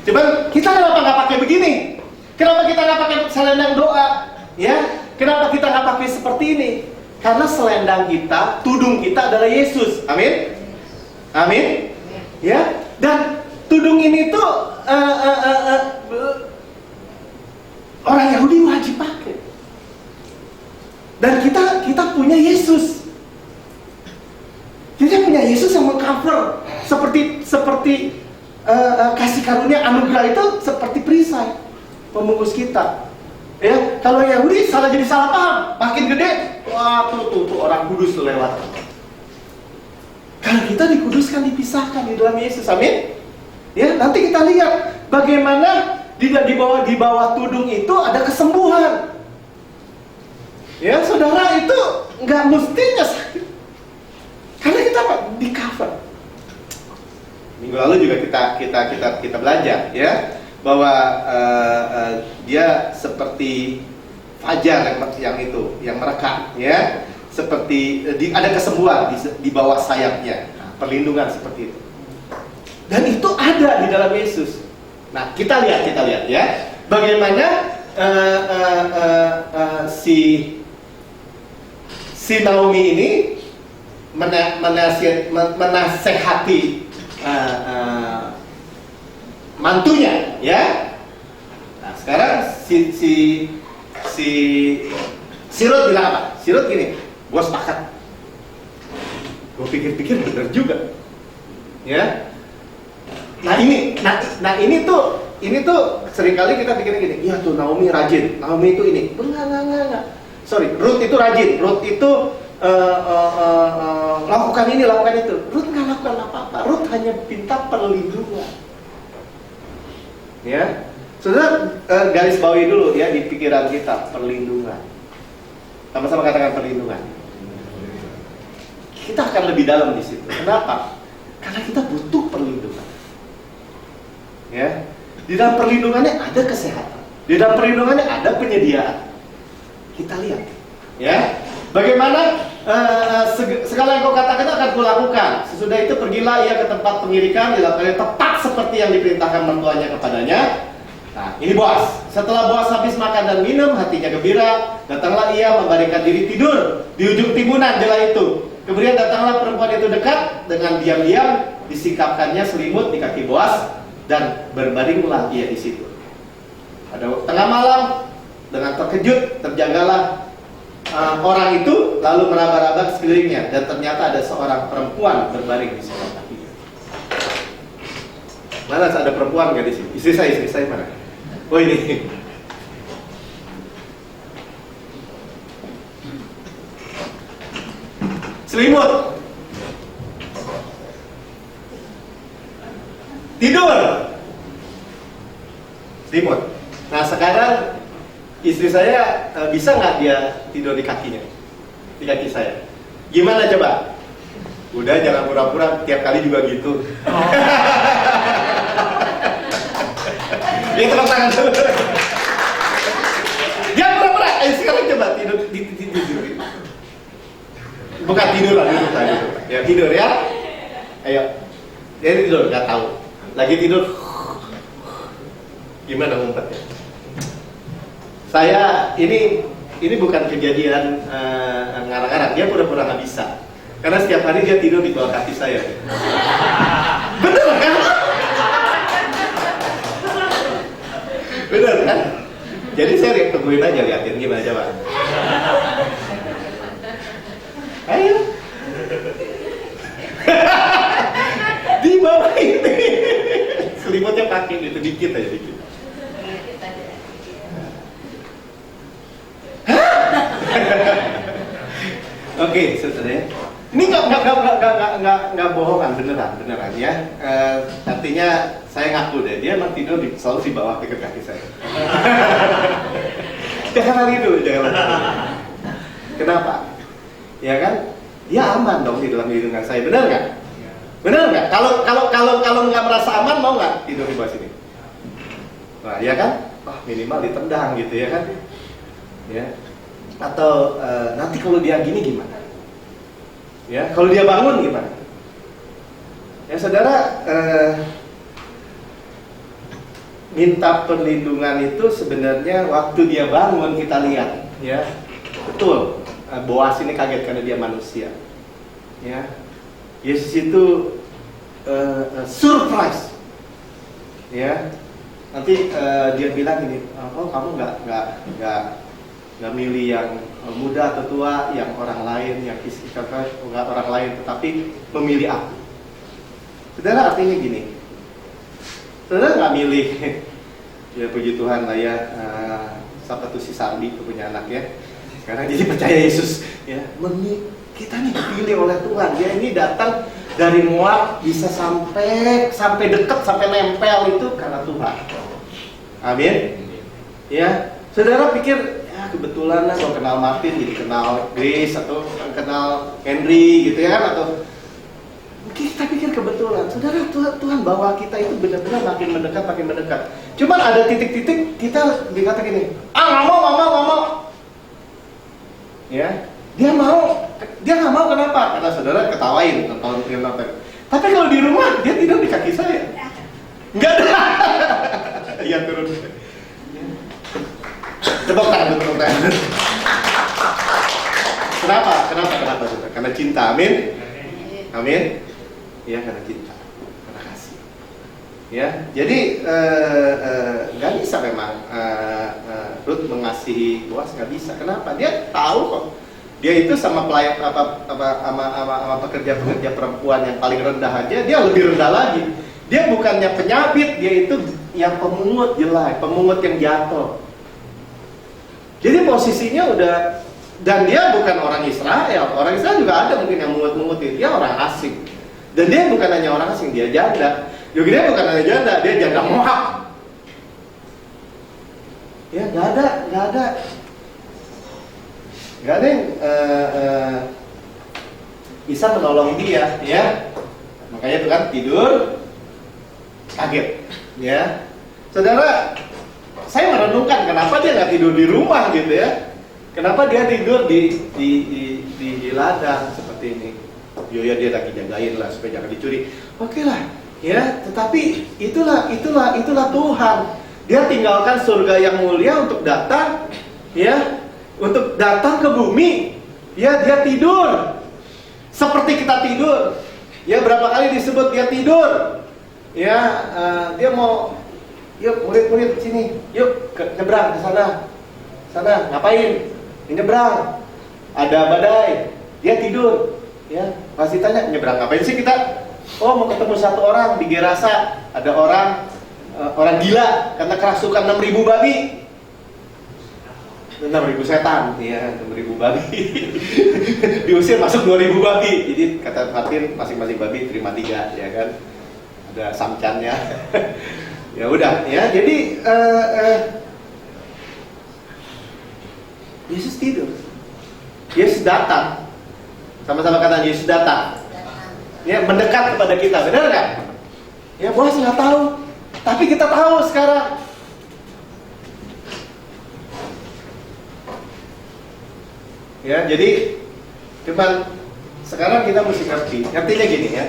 Cuman kita kenapa nggak pakai begini? Kenapa kita nggak pakai selendang doa, ya? Kenapa kita nggak pakai seperti ini? Karena selendang kita, tudung kita adalah Yesus. Amin, amin, ya. Dan tudung ini tuh orang Yahudi wajib pakai. Dan kita punya Yesus. Kita punya Yesus yang mengcover seperti kasih karunia anugerah itu seperti perisai pembungkus kita. Ya, kalau Yahudi salah jadi salah paham, makin gede, wah tuh orang kudus lewat. Kalau kita dikuduskan, dipisahkan di dalam Yesus, amin. Ya, nanti kita lihat bagaimana di bawah tudung itu ada kesembuhan. Ya, saudara, itu nggak mestinya sakit. Karena kita di cover. Minggu lalu juga kita belajar, ya, bahwa dia seperti fajar yang merekam, ya, seperti ada kesembuhan di bawah sayapnya, perlindungan seperti itu. Dan itu ada di dalam Yesus. Nah, kita lihat, ya, bagaimana si Naomi ini menasehati mantunya, ya. Nah, sekarang si Ruth bilang apa? Si Ruth gini, gue sepakat. Gue pikir-pikir bener juga, ya. Nah ini tuh seringkali kita pikir gini, ya tuh Naomi rajin, Naomi itu ini, enggak. Sorry, Ruth itu rajin, Ruth itu lakukan ini, lakukan itu. Ruth nggak lakukan apa-apa, Ruth hanya minta perlindungan. Ya, saudara, garis bawahi dulu ya di pikiran kita, perlindungan. Sama-sama katakan perlindungan. Kita akan lebih dalam di situ. Kenapa? Karena kita butuh perlindungan. Ya, di dalam perlindungannya ada kesehatan, di dalam perlindungannya ada penyediaan. Kita lihat, ya, bagaimana segala yang kau katakan akan kulakukan. Sesudah itu pergilah ia ke tempat pengirikan, dilakukannya tepat seperti yang diperintahkan mertuanya kepadanya. Nah, ini Boas. Setelah Boas habis makan dan minum, hatinya gembira. Datanglah ia membaringkan diri tidur di ujung timbunan jela itu. Kemudian datanglah perempuan itu dekat, dengan diam-diam disingkapkannya selimut di kaki Boas dan berbaringlah ia di situ. Pada tengah malam, dengan terkejut terjagalah orang itu, lalu meraba-raba sekelilingnya, dan ternyata ada seorang perempuan berbaring di sebelah kakinya. Mana ada perempuan nggak di sini? Istri saya mana? Oh ini. Selimut. Tidur. Selimut. Nah sekarang istri saya bisa nggak dia tidur di kakinya, di kaki saya? Gimana coba? Udah, jangan pura-pura tiap kali juga gitu. Dia tepuk tangan dulu. Jangan pura-pura. Ayo sekarang coba tidur. Bukan tidur lah, duduk. Ya tidur ya. Ayo. Dia tidur, nggak tahu. Lagi tidur. Gimana ngumpetnya? Saya ini bukan kejadian ngarang-ngarang. Dia pura-pura nggak bisa. Karena setiap hari dia tidur di bawah kaki saya. Bener kan? Bener kan? Jadi saya tungguin aja, liatin gimana coba. Ayo. Di bawah ini. selimutnya pakai itu dikit aja dikit. Oke, saudara. Ini nggak bohongan, beneran ya. Artinya saya ngaku deh, dia emang tidur selalu di bawah dekat kaki saya. Jangan lari dulu. Kenapa? Ya kan? Dia aman dong di dalam lindungan saya, benar nggak? Benar nggak? Kalau nggak merasa aman, mau nggak tidur di bawah sini? Nah, ya kan? Wah, minimal ditendang gitu ya kan? Ya. Atau nanti kalau dia gini gimana? Ya, kalau dia bangun gimana? Ya, saudara, minta perlindungan itu sebenarnya waktu dia bangun kita lihat, ya, betul. Boas ini kaget karena dia manusia. Ya, Yesus itu surprise. Ya, nanti dia bilang gini, oh kamu nggak milih yang muda atau tua, yang orang lain, yang nggak orang lain, tetapi memilih aku. Saudara, artinya gini, saudara nggak milih, ya puji Tuhan lah ya, siapa tuh si Sandi tuh punya anak ya, sekarang jadi percaya Yesus, ya, kita nih dipilih oleh Tuhan, ya ini datang dari Moab bisa sampai dekat, sampai nempel itu karena Tuhan. Amin. Ya, saudara pikir kebetulan lah kalau kenal Martin jadi kenal Grace atau kenal Henry gitu ya kan, atau mungkin kita pikir kebetulan. Saudara, Tuhan bawa kita itu benar-benar makin mendekat. Cuman ada titik-titik kita dikata gini, nggak mau. Ya, dia nggak mau kenapa? Karena saudara ketawain nonton. Tapi kalau di rumah dia tidur di kaki saya. Nggak ada. Iya turun. Tepuk tangan. Kenapa? Karena cinta, amin. Ya, karena cinta, karena kasih. Ya, jadi nggak bisa memang Ruth mengasihi Boas, nggak bisa. Kenapa? Dia tahu kok. Dia itu sama pelayan sama pekerja perempuan yang paling rendah aja, dia lebih rendah lagi. Dia bukannya penyabit, dia itu yang pemungut jelek, pemungut yang jatuh. Jadi posisinya udah, dan dia bukan orang Israel. Orang Israel juga ada mungkin yang mungut-mungutin. Dia orang asing. Dan dia bukan hanya orang asing, dia janda. Juga dia bukan hanya janda, dia janda Moab. Ya, nggak ada yang bisa menolong dia, ya. Makanya itu kan tidur kaget, ya. Saudara, saya merenungkan kenapa dia nggak tidur di rumah gitu ya. Kenapa dia tidur di ladang seperti ini? Ya dia lagi jagain lah supaya jangan dicuri. Oke lah, ya. Tetapi itulah Tuhan. Dia tinggalkan surga yang mulia untuk datang, ya, untuk datang ke bumi. Ya, dia tidur seperti kita tidur. Ya, berapa kali disebut dia tidur? Ya, dia mau, yuk murid-murid sini, yuk nyebrang ke sana, ngapain? Nyebrang, ada badai, dia tidur. Ya, pasti tanya nyebrang ngapain sih kita? Oh, mau ketemu satu orang di Gerasa, ada orang gila karena kerasukan 6.000 babi. 6.000 setan, ya, 6.000 babi. Diusir masuk 2.000 babi. Jadi kata Martin, masing-masing babi terima 3, ya kan? Ada samcannya. Ya udah, ya. Jadi Yesus tidur. Yesus datang. Sama-sama kata Yesus datang. Ya, mendekat kepada kita, benar nggak? Ya, Boas nggak tahu, tapi kita tahu sekarang. Ya, jadi cuman sekarang kita mesti ngerti. Ngertinya gini ya.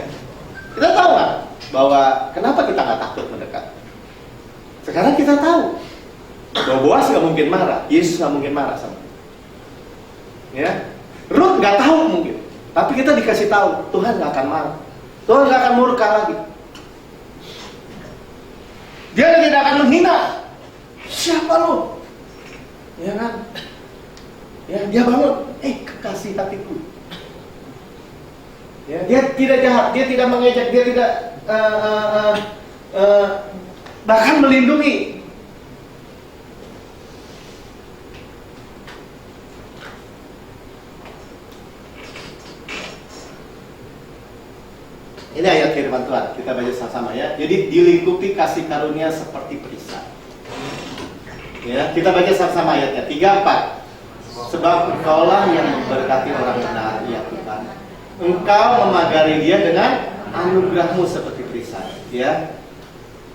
Kita tahu nggak bahwa kenapa kita nggak takut mendekat? Sekarang kita tahu bahwa Boas nggak mungkin marah, Yesus nggak mungkin marah sama kita. Ya, Ruth nggak tahu mungkin, tapi kita dikasih tahu Tuhan nggak akan marah, Tuhan nggak akan murka lagi. Dia tidak akan menghina. Siapa lu? Ya kan? Ya, dia bangun, kekasih hatiku. Ya, dia tidak jahat, dia tidak mengejek, dia tidak bahkan melindungi. Ini ayat firman Tuhan, kita baca sama-sama ya. Jadi dilingkupi kasih karunia seperti perisai. Ya, kita baca sama-sama ayatnya 3-4. Sebab engkaulah yang memberkati orang benar, ya Tuhan. Engkau memagari dia dengan anugerahmu seperti perisai. Ya.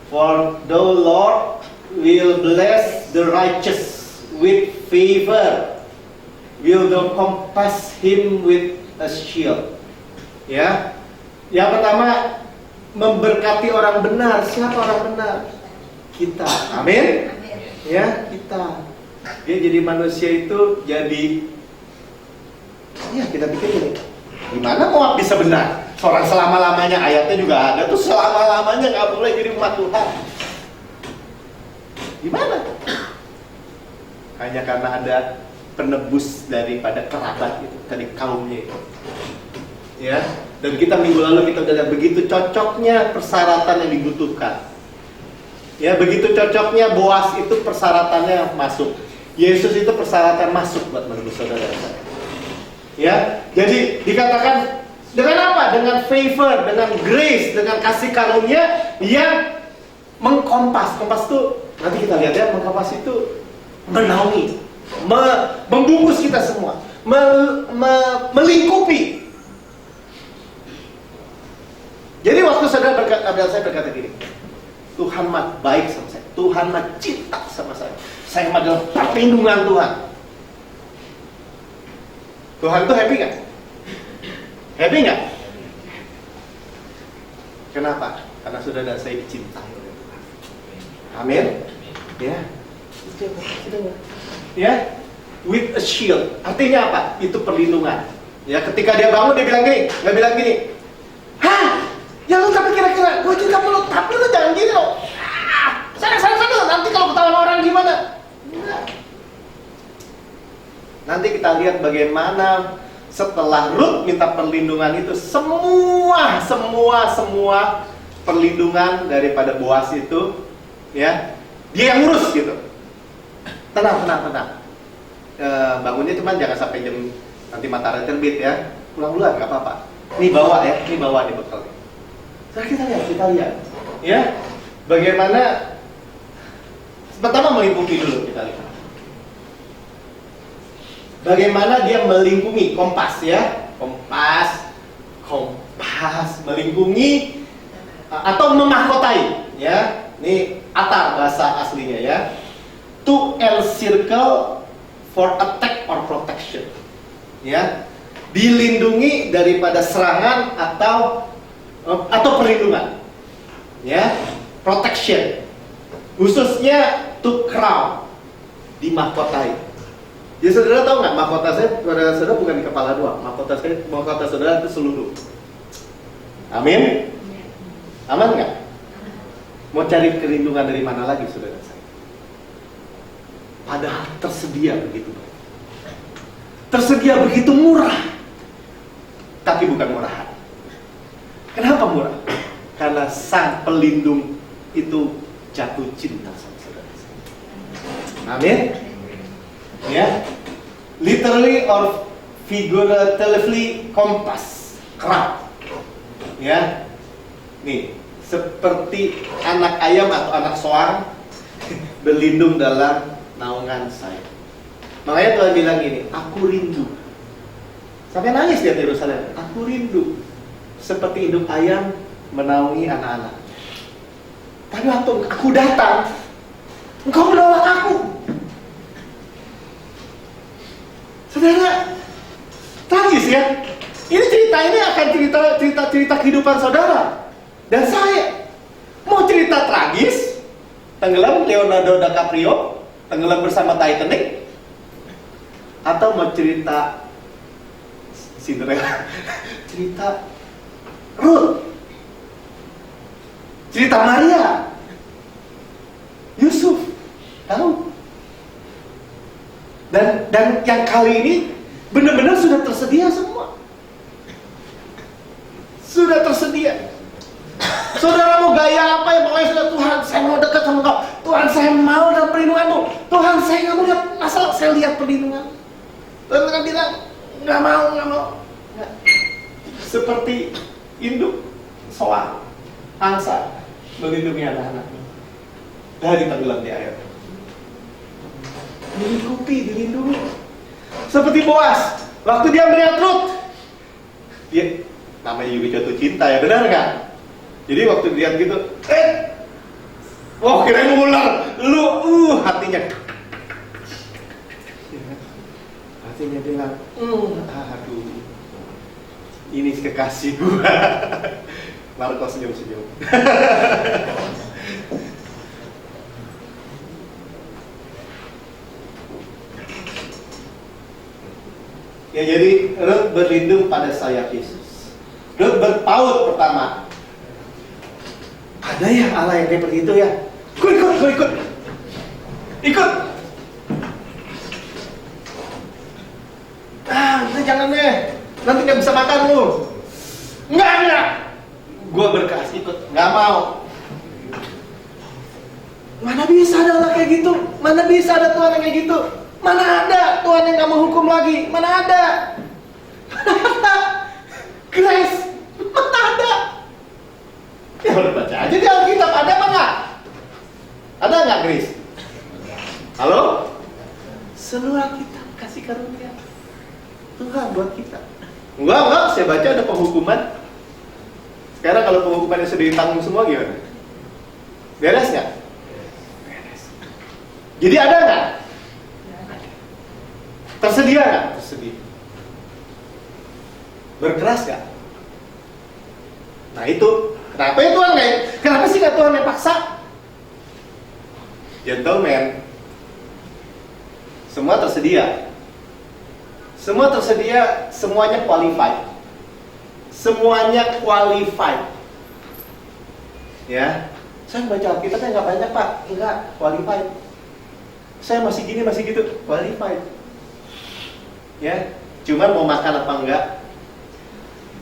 For the Lord will bless the righteous with favor, will thou compass him with a shield. Ya. Yang pertama, memberkati orang benar. Siapa orang benar? Kita. Amin. Ya, kita. Dia jadi manusia itu jadi, ya kita pikir gini, gimana Moab bisa benar? Seorang selama-lamanya, ayatnya juga ada tuh, selama-lamanya gak boleh jadi umat Tuhan. Gimana? Hanya karena ada penebus daripada kerabat itu, dari kaumnya itu. Ya, dan kita minggu lalu kita udah lihat begitu cocoknya persyaratan yang dibutuhkan. Ya, begitu cocoknya Boas itu persyaratannya masuk. Yesus itu persyaratan masuk buat menebus saudara saya. Ya, jadi dikatakan dengan apa? Dengan favor, dengan grace, dengan kasih karunia yang mengkompas. Kompas itu nanti kita lihat ya, mengkompas itu menaungi, membungkus kita semua, melingkupi. Jadi waktu saudara saya berkata gini, Tuhan mah baik sama saya, Tuhan mah cinta sama saya mah adalah perlindungan Tuhan. Tuhan tuh happy nggak? Happy nggak? Kenapa? Karena saudara saya dicintai oleh Tuhan. Amin. Ya. Ya. With a shield. Artinya apa? Itu perlindungan. Ya, ketika dia bangun dia bilang gini, nggak bilang gini. Hah? Ya lu tapi kira-kira gue cinta lu, tapi lu jangan gini loh. Sana, nanti kalau ketahuan orang gimana? Enggak. Nanti kita lihat bagaimana setelah Ruth minta perlindungan itu, semua perlindungan daripada Boas itu, ya, dia yang ngurus gitu. Tenang. Bangunnya cuma jangan sampai jam nanti matahari terbit ya. Pulang duluan nggak apa-apa. Ini bawa di bekal. Kita lihat, ya, bagaimana pertama melingkupi dulu kita lihat. Bagaimana dia melingkungi, kompas ya, kompas, melingkungi atau memahkotai, ya. Ini atar bahasa aslinya ya. To encircle for attack or protection, ya. Dilindungi daripada serangan atau perlindungan, ya, protection, khususnya to crown, dimahkotai. Jadi saudara tahu nggak, mahkota saya pada saudara bukan di kepala doang, mahkota saudara itu seluruh. Amin, aman nggak? Mau cari perlindungan dari mana lagi saudara saya? Padahal tersedia begitu banyak, tersedia begitu murah, tapi bukan murahan. Kenapa murah? Karena sang pelindung itu jatuh cinta sama saudara. Amin. Ya, literally or figuratively, kompas, kerap. Ya, nih seperti anak ayam atau anak soang berlindung dalam naungan saya. Makanya Tuhan bilang gini, aku rindu. Sampai nangis dia Yerusalem. Aku rindu seperti induk ayam menaungi anak-anak. Tapi waktu aku datang, engkau menolak aku. Saudara, tragis ya. Ini cerita ini akan cerita kehidupan saudara dan saya. Mau cerita tragis, tenggelam Leonardo DiCaprio, tenggelam bersama Titanic, atau mau cerita Cinderella, cerita Ruth, cerita Maria, Yusuf, tahu? Dan yang kali ini benar-benar sudah tersedia semua, sudah tersedia. Saudara mau gaya apa ya? Pokoknya sudah, Tuhan saya mau dekat sama Kau. Tuhan saya mau dalam perlindungan-Mu. Tuhan saya nggak mau lihat, asal saya lihat perlindungan. Tuhan akan bilang, nggak mau. Nggak. Seperti induk soang, angsa melindungi anak-anaknya dari tenggelam di air. Dilindungi. Seperti Boas, waktu dia melihat Rut, dia namanya juga jatuh cinta ya, benar nggak? Jadi waktu lihat gitu, wah kirain ular, hatinya bilang, aduh, ini kekasih gua. Marco senyum-senyum. Ya, jadi Rut berlindung pada sayap Yesus. Rut berpaut pertama. Ada ya Allah yang kayak begitu ya? Gue ikut. Nanti jangan deh. Nanti gak bisa makan lu. Enggak. Gue berkas ikut. Gak mau. Mana bisa ada Allah kayak gitu? Mana bisa ada Tuhan yang kayak gitu? Mana ada Tuhan yang gak mau hukum lagi? Mana ada? Grace, mana ada? Ya udah baca aja di Alkitab, ada apa enggak? Ada enggak Grace? Halo? Seluruh Alkitab kasih karunia Tuhan buat kita. Enggak, saya baca ada penghukuman. Sekarang kalau penghukumannya sudah ditanggung semua gimana? Beres nggak? Beres. Jadi ada nggak? Tersedia nggak? Tersedia. Berkeras nggak? Nah itu, kenapa ya Tuhan nggak? Kenapa sih nggak Tuhan yang paksa? Gentleman, semua tersedia. Semua tersedia, semuanya qualified. Semuanya qualified. Ya, saya baca Alkitabnya nggak banyak Pak, enggak qualified. Saya masih gini, masih gitu, qualified. Ya, cuman mau makan apa enggak?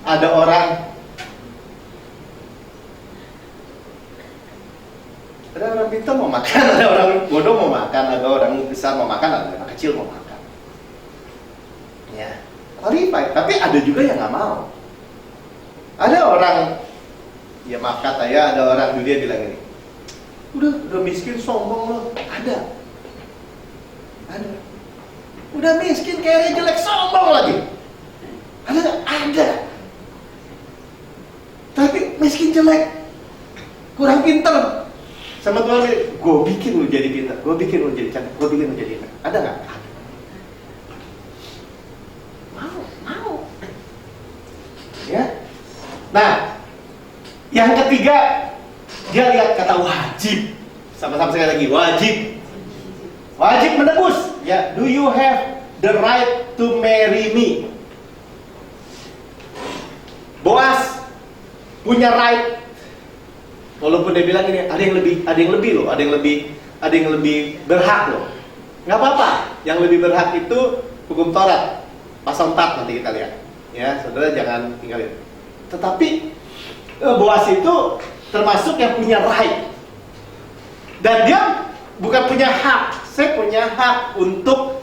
Ada orang pintar mau makan, ada orang bodoh mau makan, ada orang besar mau makan, ada anak kecil mau makan. Ya, qualified. Tapi ada juga yang nggak mau. Ada orang, ya maaf kata ya, ada orang dunia bilang ini, udah miskin sombong loh. Ada. Udah miskin kayaknya jelek sombong lagi. Ada. Tapi miskin jelek, kurang pintar. Sama Tuhan, gue bikin lu jadi pintar, gue bikin lu jadi cantik, gue bikin lu jadi enak. Ada nggak? Mau. Ya. Nah, yang ketiga, dia lihat kata wajib. Sama-sama sekali lagi, wajib. Wajib menebus. Ya, do you have the right to marry me? Boas punya right. Walaupun dia bilang ini ada yang lebih loh, ada yang lebih berhak loh. Nggak apa-apa. Yang lebih berhak itu hukum Taurat pasal 4 nanti kita lihat. Ya, saudara jangan tinggalin. Tetapi Boas itu termasuk yang punya right. Dan dia bukan punya hak. Saya punya hak untuk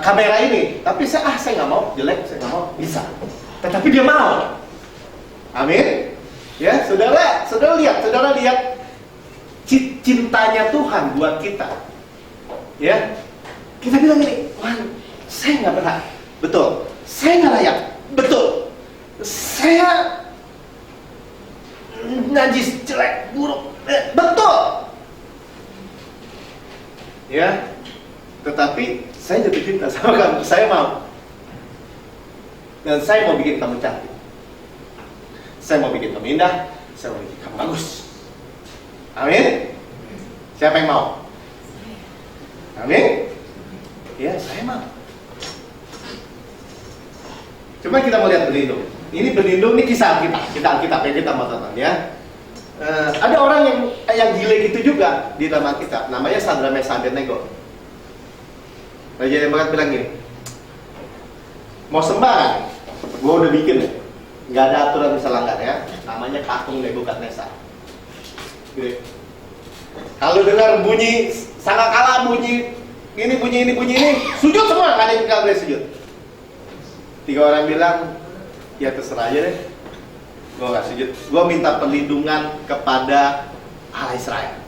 kamera ini. Tapi saya nggak mau, jelek, saya nggak mau, bisa. Tetapi dia mau. Amin. Ya, saudara lihat cintanya Tuhan buat kita. Ya, kita bilang ini, Tuhan, saya nggak berhak. Betul. Saya nggak layak. Betul. Saya najis, jelek, buruk. Betul. Ya, tetapi saya jatuh cinta sama kamu. Saya mau. Dan saya mau bikin kamu cantik. Saya mau bikin kamu indah. Saya mau bikin kamu bagus. Amin. Siapa yang mau? Amin. Ya, saya mau. Cuma kita mau lihat berlindung. Ini berlindung, ini kisah Alkitab yang kita mau tonton ya. Ada orang yang gile gitu juga di dalam Alkitab. Namanya Sadrak Mesak Abednego. Raja yang banget bilang gini, mau sembah kan? Gue udah bikin, nggak ada aturan bisa langgar ya. Nah, namanya patung Nebukadnezar. Gitu. Kalau dengar bunyi sangkakala, bunyi ini, sujud semua, nggak ada yang nggak boleh sujud. 3 orang bilang, ya terserah aja deh, gue nggak sujud, gue minta perlindungan kepada Allah Israel.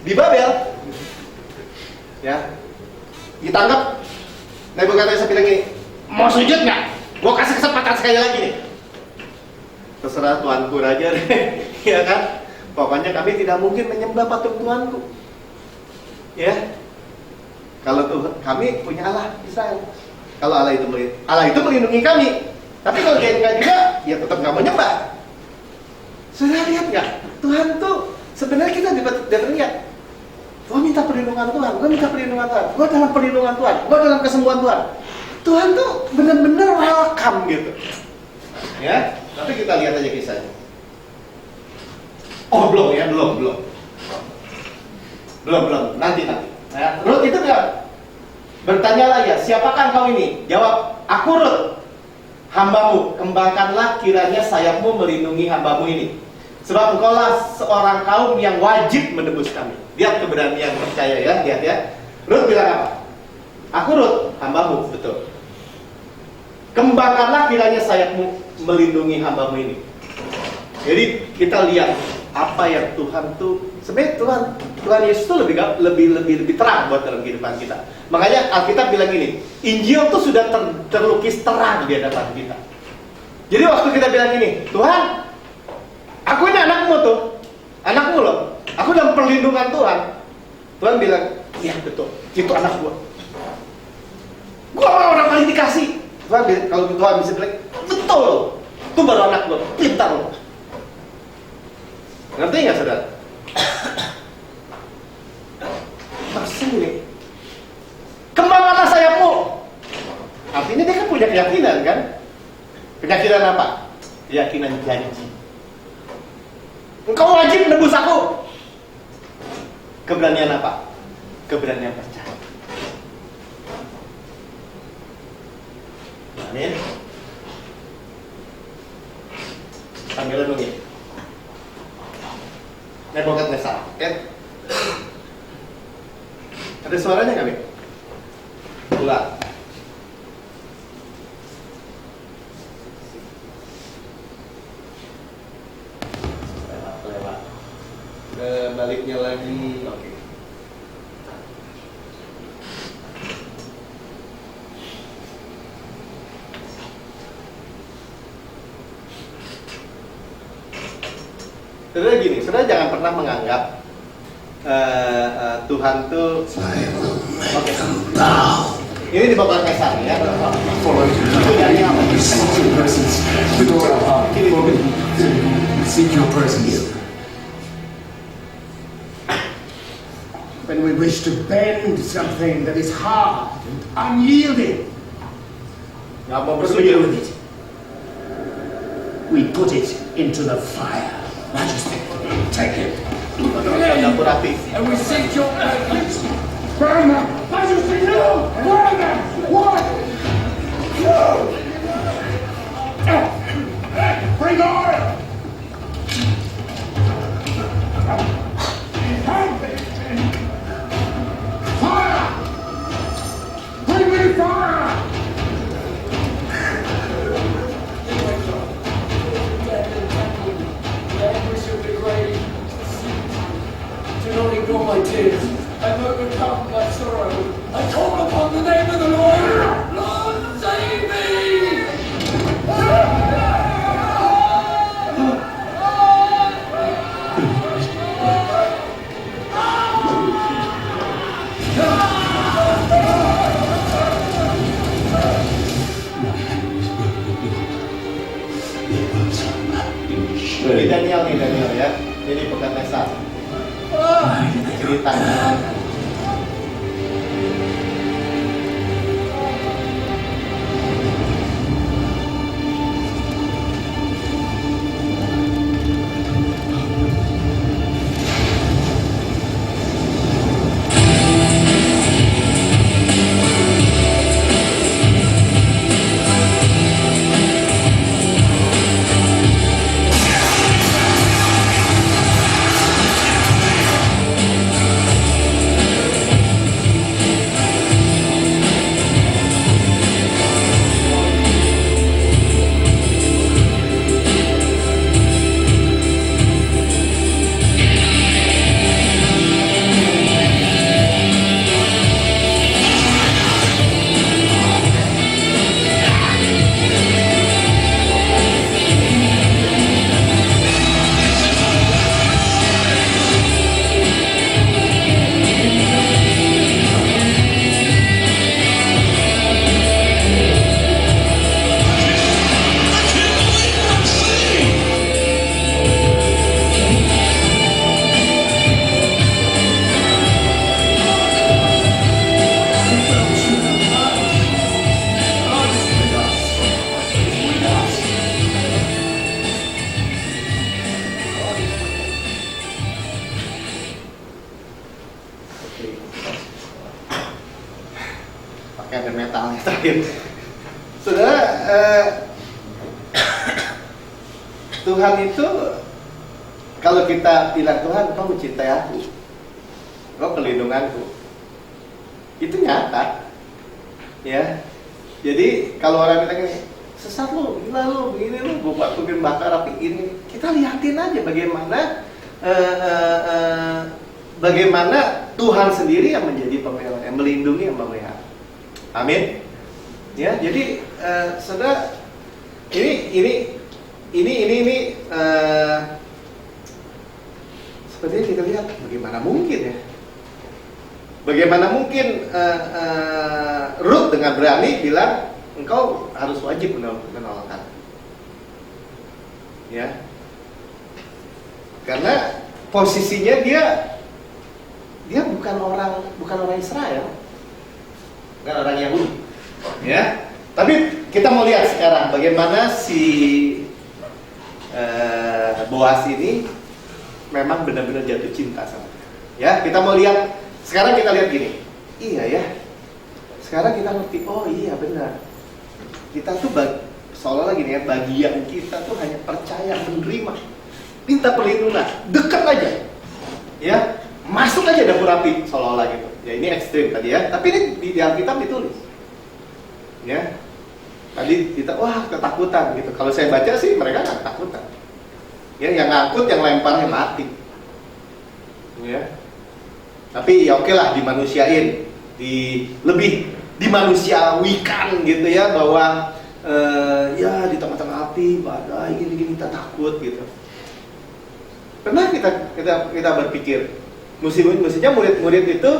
Di Babel, ya, ditangkap. Nebukadnezar bilang gini, mau sujud nggak? Gue kasih kesempatan sekali lagi nih. Terserah Tuanku raja deh, ya kan? Pokoknya kami tidak mungkin menyembah patung Tuanku. Ya, kalau Tuhan, kami punya Allah Israel. Kalau Allah itu melindungi kami. Tapi kalau dia enggak juga, ya tetap nggak mau nyembah. Sudah lihat nggak? Tuhan tuh sebenarnya kita lihat. Gue minta perlindungan Tuhan, gue dalam perlindungan Tuhan, gue dalam kesembuhan Tuhan. Tuhan tuh benar-benar welcome gitu. Ya, tapi kita lihat aja kisahnya. Oh belum. Nanti. Ya, Rut itu enggak. Bertanyalah ya, siapakah engkau ini? Jawab, aku Rut, hambamu. Kembangkanlah kiranya sayapmu melindungi hambamu ini. Sebab engkaulah seorang kaum yang wajib menebus kami. Lihat keberanian percaya ya, lihat ya. Rut bilang apa? Aku Rut, hambamu, betul. Kembangkanlah kiranya sayapmu melindungi hambamu ini. Jadi kita lihat apa yang Tuhan tuh sebenarnya Tuhan Yesus tuh lebih terang buat dalam kehidupan kita. Makanya Alkitab bilang gini, Injil tuh sudah terlukis terang di hadapan kita. Jadi waktu kita bilang gini, Tuhan, aku ini anakmu loh. Aku dalam perlindungan Tuhan. Tuhan bilang, iya betul, itu anak gua. Gua orang paling dikasih. Tuhan, kalau Tuhan bisa bilang, betul, itu baru anak gua, pintar loh. Ngerti nggak saudara? Maksudnya ini, kembangkanlah sayapmu. Artinya dia kan punya keyakinan kan? Keyakinan apa? Keyakinan janji. Engkau wajib menebus aku. Keberanian apa? Keberanian percaya. Amin. Sambil renungi. Nebukadnezar, kan? Ada suaranya nggak, Mi? Ulang. Lewat. Baliknya lagi. Oke. Saudara gini, saudara jangan pernah menganggap Tuhan tuh oke. Ini di bawah Kaisar ya. Itu dari apa? Seek your presence. When we wish to bend something that is hard and unyielding, Nggak mau what do we do bersujud. with it? We put it into the fire. Majesty, take it. Dapur api. And we seek your presence. Burn them. Majesty, no! Burn them! What? No! Bring oil! Fire! Bring me fire! Do not ignore my tears. I'm overcome by sorrow. I call upon the name of the Lord. Lord, save me! Ini Daniel ya. Ini Nebukadnezar. Ceritanya. terakhir. Saudara, Tuhan itu, kalau kita bilang Tuhan, Kau mencintai aku, Kau pelindunganku, itu nyata, ya. Jadi kalau orang bilang gini, sesat lu, gila lu, begini lu, gue bikin bakar api ini, kita lihatin aja bagaimana Tuhan sendiri yang menjadi pembela, yang melindungi, yang memelihara. Amin. Ya, jadi saudara, ini sepertinya kita lihat bagaimana mungkin ya. Bagaimana mungkin Ruth dengan berani bilang engkau harus wajib menolong aku. Ya. Karena posisinya dia bukan orang Israel. Bukan orang Yahudi. Ya. Tapi kita mau lihat sekarang bagaimana si Boas ini memang benar-benar jatuh cinta sama dia. Ya, kita mau lihat. Sekarang kita lihat gini, iya ya. Sekarang kita ngerti, oh iya benar. Kita tuh seolah-olah gini ya, bagian kita tuh hanya percaya, menerima, minta perlindungan, dekat aja, ya, masuk aja dapur api, seolah-olah gitu. Ya ini ekstrim tadi ya, tapi ini di Alkitab ditulis, ya. Tadi kita, wah ketakutan gitu. Kalau saya baca sih mereka nggak ketakutan, ya, yang ngangkut, yang lemparnya mati, ya. Tapi ya oke lah, dimanusiain, lebih dimanusiawikan gitu ya, bahwa ya di tengah-tengah api, badai, gini-gini kita takut gitu. Pernah kita berpikir, mestinya murid-murid itu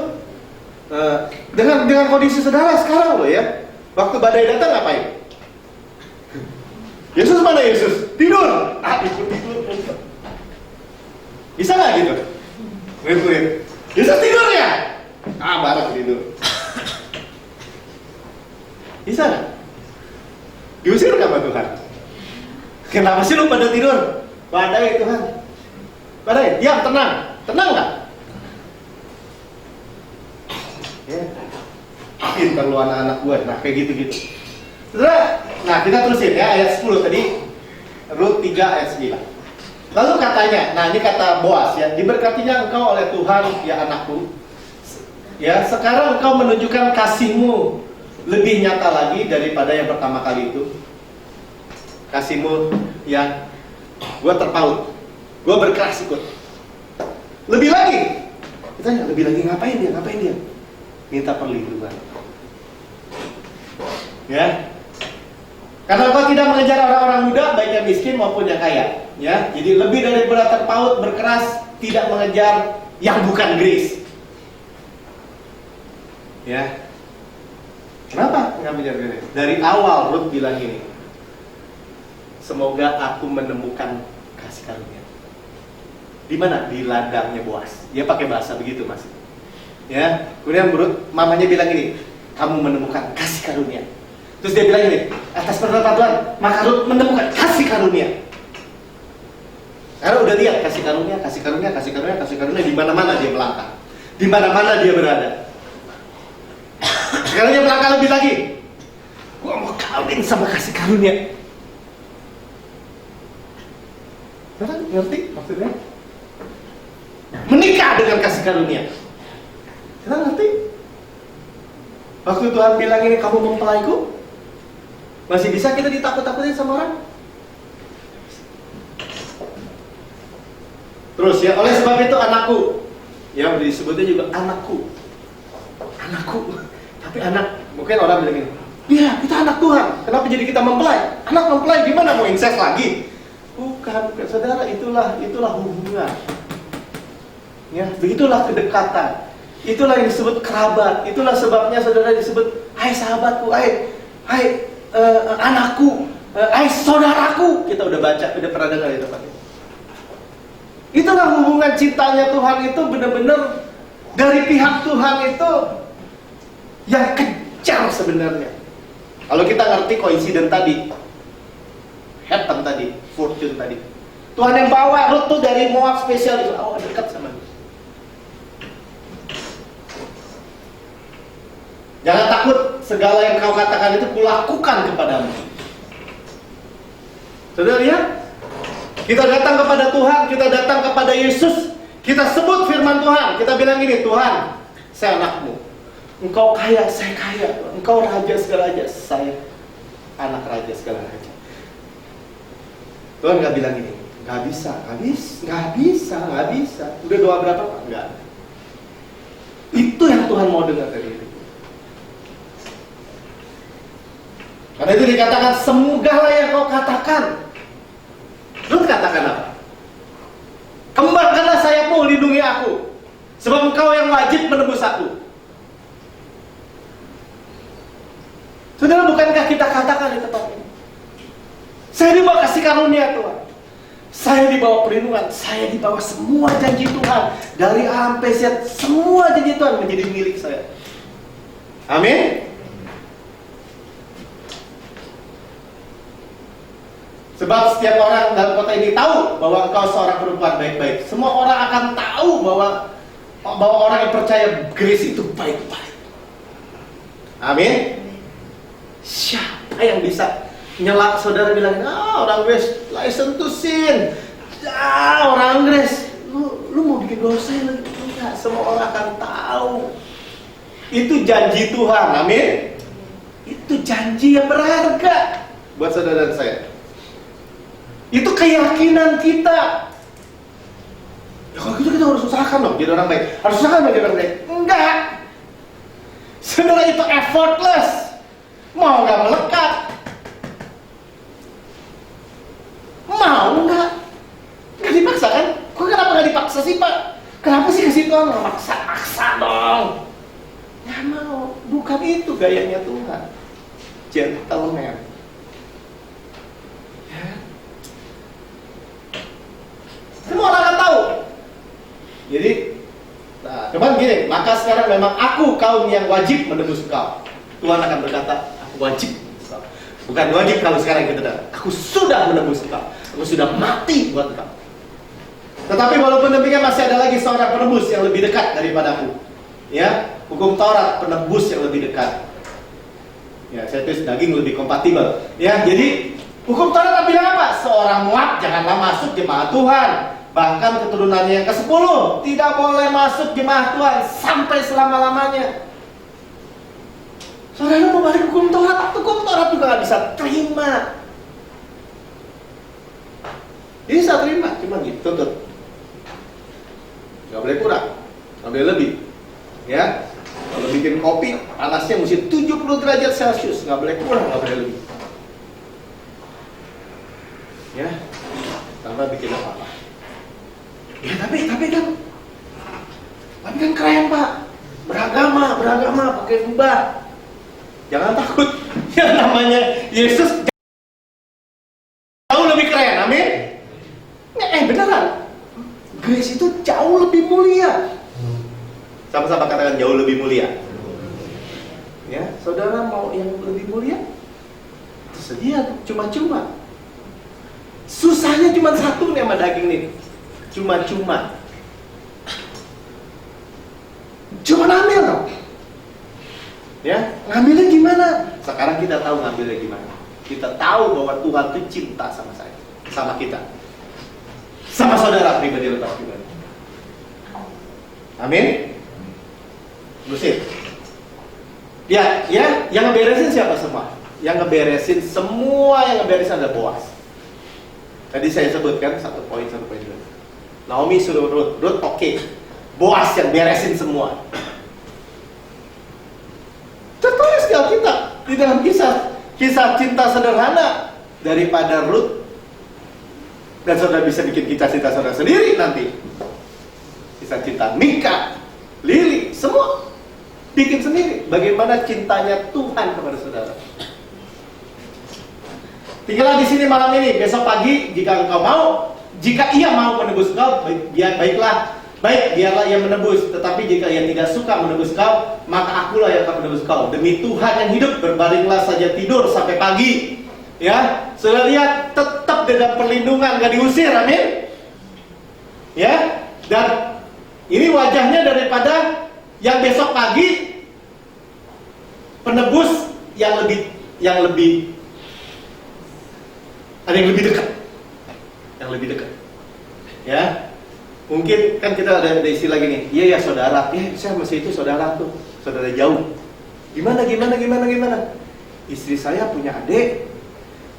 dengan kondisi saudara sekarang loh ya, waktu badai datang ngapain? Yesus mana Yesus? Tidur. Tidur. Bisa nggak gitu? Murid-murid. Yesus tidur ya? Barat tidur. Bisa nggak? Diusir nggak sama Tuhan? Kenapa sih lu pada tidur? Badai Tuhan. Badai, diam, tenang. Tenang nggak? Ya. Pintar lu anak-anak gue. Nah kayak gitu-gitu. Nah kita terusin ya, ayat 10 tadi. Rut 3 ayat 9. Lalu katanya, nah ini kata Boas ya, diberkatinya engkau oleh Tuhan ya anakku. Ya, sekarang engkau menunjukkan kasihmu lebih nyata lagi daripada yang pertama kali itu. Kasihmu yang gue terpaut, gue berkeras ikut. Lebih lagi, ditanya lebih lagi ngapain dia? Minta perlindungan. Ya. Karena engkau tidak mengejar orang-orang muda, baik yang miskin maupun yang kaya. Ya, jadi lebih daripada terpaut, berkeras, tidak mengejar yang bukan grace. Ya, kenapa nggak mengejar grace? Dari awal Ruth bilang ini, semoga aku menemukan kasih karunia. Di mana? Di ladangnya Boas. Dia pakai bahasa begitu mas. Ya, kemudian Ruth, mamanya bilang ini, kamu menemukan kasih karunia. Terus dia bilang ini, atas perkataan Tuhan, maka Ruth menemukan kasih karunia. Karena udah lihat kasih karunia di mana-mana dia melangkah, di mana-mana dia berada. Sekarang dia melangkah lebih lagi. Gua mau kawin sama kasih karunia. Saudara ngerti maksudnya? Menikah dengan kasih karunia. Saudara ngerti? Waktu Tuhan bilang ini, kamu mempelaiku, masih bisa kita ditakut-takutin sama orang? Terus ya, oleh sebab itu anakku, ya disebutnya juga anakku. Tapi anak, mungkin orang bilang gini, iya kita anak Tuhan, kenapa jadi kita mempelai? Anak mempelai gimana, mau incest lagi? Bukan, saudara, itulah hubungan. Ya, begitulah kedekatan. Itulah yang disebut kerabat. Itulah sebabnya saudara disebut, hai sahabatku, hai anakku, hai saudaraku. Kita udah baca, udah pernah dengar itu Pak. Itulah hubungan cintanya Tuhan itu benar-benar dari pihak Tuhan itu yang kejar sebenarnya. Kalau kita ngerti koinsiden tadi, happen tadi, fortune tadi, Tuhan yang bawa Ruth tuh dari Moab spesial itu, dekat sama dia. Jangan takut segala yang kau katakan itu kulakukan kepadamu. Saudara lihat? Kita datang kepada Tuhan, kita datang kepada Yesus, kita sebut firman Tuhan, kita bilang gini, Tuhan, saya anakmu. Engkau kaya, saya kaya. Engkau raja segala raja, saya anak raja segala raja. Tuhan gak bilang gini, gak bisa. Udah doa berapa Pak? Enggak. Itu yang Tuhan mau dengar dari itu. Karena itu dikatakan, semogalah yang kau katakan. Lu katakan apa? Kembangkanlah sayapmu, lindungi aku, sebab engkau yang wajib menebus aku. Saudara, bukankah kita katakan di tempat ini, saya dibawa kasih karunia Tuhan, saya dibawa perlindungan, saya dibawa semua janji Tuhan, dari A sampai Z, semua janji Tuhan menjadi milik saya. Amin. Sebab setiap orang dalam kota ini tahu bahwa engkau seorang perempuan baik-baik. Semua orang akan tahu bahwa orang yang percaya Grace itu baik-baik. Amin. Siapa yang bisa nyelak saudara bilang, orang Grace license to sin, orang Grace lu mau bikin dosa lagi? Enggak, semua orang akan tahu. Itu janji Tuhan. Amin. Itu janji yang berharga buat saudara dan saya. Itu keyakinan kita. Ya kalau gitu kita harus usahakan dong jadi orang baik. Harus usahakan menjadi orang baik. Enggak. Sebenarnya itu effortless. Mau nggak melekat? Mau nggak? Nggak dipaksa kan? Kok kenapa nggak dipaksa sih Pak? Kenapa sih kasih Tuhan maksa dong? Nggak mau. Bukan itu gayanya Tuhan. Gentleman. Semua orang akan tahu. Jadi, cuman gini, maka sekarang memang aku kaum yang wajib menebus engkau. Tuhan akan berkata, aku wajib. Bukan wajib kalau sekarang kita datang. Aku sudah menebus engkau. Aku sudah mati buat engkau. Tetapi walaupun demikian masih ada lagi seorang penebus yang lebih dekat daripadaku. Ya, hukum Taurat penebus yang lebih dekat. Ya, saya tulis daging lebih kompatibel. Ya, jadi hukum Taurat bilang apa? Seorang Moab janganlah masuk jemaat Tuhan. Bahkan keturunannya yang ke-10 tidak boleh masuk jemaat Tuhan sampai selama-lamanya. Saudara mau balik hukum Taurat juga gak bisa terima. Bisa terima, cuma gitu tuntut. Gak boleh kurang, gak boleh lebih. Ya, kalau bikin kopi panasnya mesti 70 derajat Celcius, gak boleh kurang, gak boleh lebih. Ya, tanpa bikin apa-apa. Ya tapi kan keren Pak, beragama pakai jubah. Jangan takut, yang namanya Yesus jauh lebih keren, amin. Beneran, Grace itu jauh lebih mulia. Sama-sama katakan jauh lebih mulia. Ya, saudara mau yang lebih mulia? Tersedia, cuma-cuma. Susahnya cuma satu nih sama daging nih. Cuma ambil dong. Ya, ngambilnya gimana? Sekarang kita tahu ngambilnya gimana. Kita tahu bahwa Tuhan itu cinta sama saya, sama kita, sama saudara pribadi lepas pribadi. Amin. Musik. Ya, yang ngeberesin siapa semua? Yang ngeberesin semua, yang ngeberesin ada Boaz. Tadi saya sebutkan satu poin dulu. Naomi suruh Ruth oke. Boaz yang beresin semua. Tertulis di Alkitab di dalam kisah cinta sederhana daripada Ruth. Dan saudara bisa bikin kisah cinta saudara sendiri nanti. Kisah cinta Mika, Lili, semua bikin sendiri. Bagaimana cintanya Tuhan kepada saudara. Tinggallah di sini malam ini, besok pagi jika engkau mau, jika ia mau menebus engkau, biarlah ia menebus. Tetapi jika ia tidak suka menebus engkau, maka akulah yang akan menebus engkau. Demi Tuhan yang hidup, berbalinglah saja tidur sampai pagi. Ya, sudah lihat tetap dalam perlindungan, gak diusir, amin. Ya, dan ini wajahnya daripada yang besok pagi penebus yang lebih ada yang lebih dekat. Yang lebih dekat. Ya. Mungkin kan kita ada istilah gini, iya ya saudara, saya masih itu saudara tuh, saudara jauh. Gimana? Istri saya punya adik,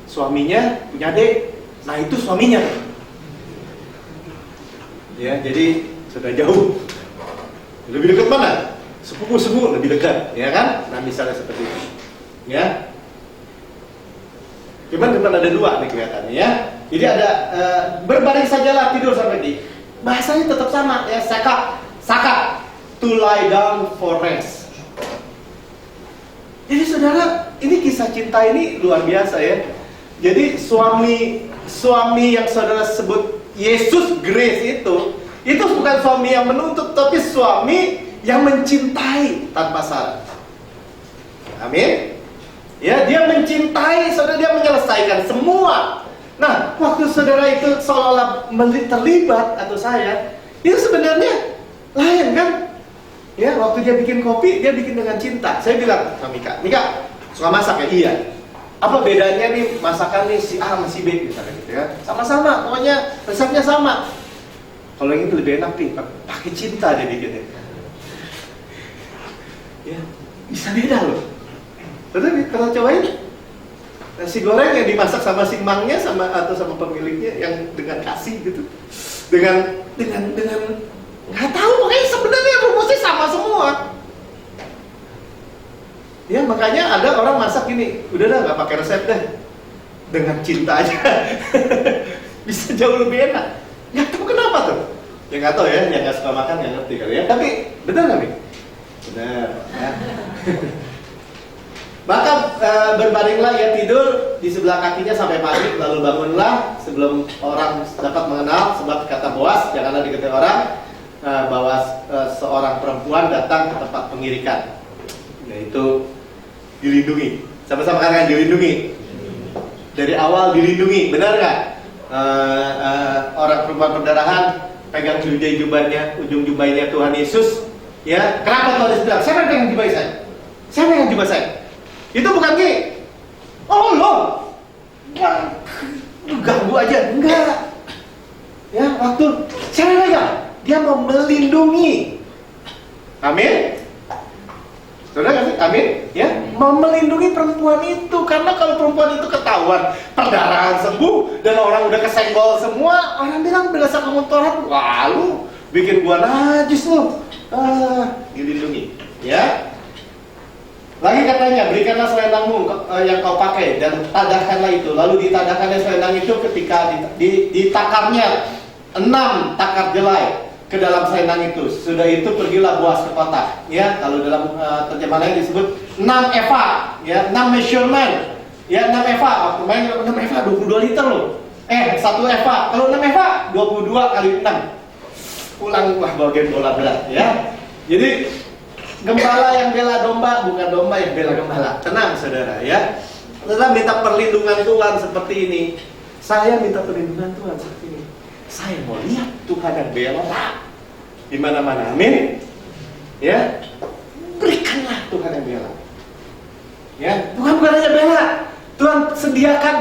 suaminya punya adik, nah itu suaminya. Ya, jadi saudara jauh. Lebih dekat mana? Sepupu lebih dekat, ya kan? Nah misalnya seperti itu, ya. Cuman ada dua nih kelihatannya ya. Jadi ada berbaring sajalah tidur sampai di. Bahasanya tetap sama ya, saka, to lie down for rest. Jadi saudara, ini kisah cinta ini luar biasa ya. Jadi suami yang saudara sebut Yesus Grace itu bukan suami yang menuntut, tapi suami yang mencintai tanpa syarat. Amin. Ya, dia mencintai, saudara, dia menyelesaikan semua. Nah, waktu saudara itu seolah-olah terlibat atau saya, itu sebenarnya lain kan? Ya, waktu dia bikin kopi, dia bikin dengan cinta. Saya bilang sama Mika suka masak ya? Iya. Apa bedanya nih masakan nih si A sama si B misalnya gitu ya? Sama-sama, pokoknya resepnya sama. Kalau yang ini lebih enak nih, pakai cinta dia bikinnya. Ya, bisa beda loh. Tapi kalau cobain nasi goreng yang dimasak sama si mangnya atau sama pemiliknya yang dengan kasih gitu, dengan nggak tahu, pokoknya sebenarnya rumusnya sama semua. Ya makanya ada orang masak gini, udah dah nggak pakai resep deh, dengan cinta aja bisa jauh lebih enak. Nggak tahu kenapa tuh? Ya nggak tahu ya, yang nggak suka makan nggak ngerti kali ya. Tapi benar nggak nih? Benar. Ya. Maka berbaringlah ia tidur di sebelah kakinya sampai pagi, lalu bangunlah sebelum orang dapat mengenal, sebab kata Boas, janganlah diketahui orang bahwa seorang perempuan datang ke tempat pengirikan, yaitu dilindungi. Sama-sama katakan dilindungi. Dari awal dilindungi, benar nggak? Orang perempuan perdarahan pegang ujung jubahnya Tuhan Yesus. Ya, kenapa Tuhan Yesus bilang, siapa yang pegang jubah saya? Siapa yang jubah saya? Itu bukan gini, oh lo ganggu aja, enggak. Ya, waktu saya pegang, dia mau melindungi. Amin. Saudara kasih, amin. Ya, mau melindungi perempuan itu, karena kalau perempuan itu ketahuan perdarahan sembuh dan orang udah kesenggol semua, orang bilang berdasar kemuntoran, wah lu bikin gua najis lu. Dilindungi, ya. Lagi katanya, berikanlah selendangmu yang kau pakai dan tadahkanlah itu. Lalu ditadahkannya selendang itu ketika ditakarnya 6 takar jelai ke dalam selendang itu. Sudah itu pergilah Boas ke kota. Ya, kalau dalam terjemahan lain disebut 6 eva, ya, 6 measurement. Ya, 6 eva. Waktu main 6 eva 22 liter loh. 1 eva. Kalau 6 eva 22 kali 6. Ulang bagian bola berat, ya. Jadi gembala yang bela domba, bukan domba yang bela gembala. Tenang saudara ya. Saudara minta perlindungan Tuhan seperti ini. Saya minta perlindungan Tuhan seperti ini. Saya mau lihat Tuhan yang bela di mana-mana. Amin. Ya. Berikanlah Tuhan yang bela. Ya, Tuhan bukan hanya bela. Tuhan sediakan.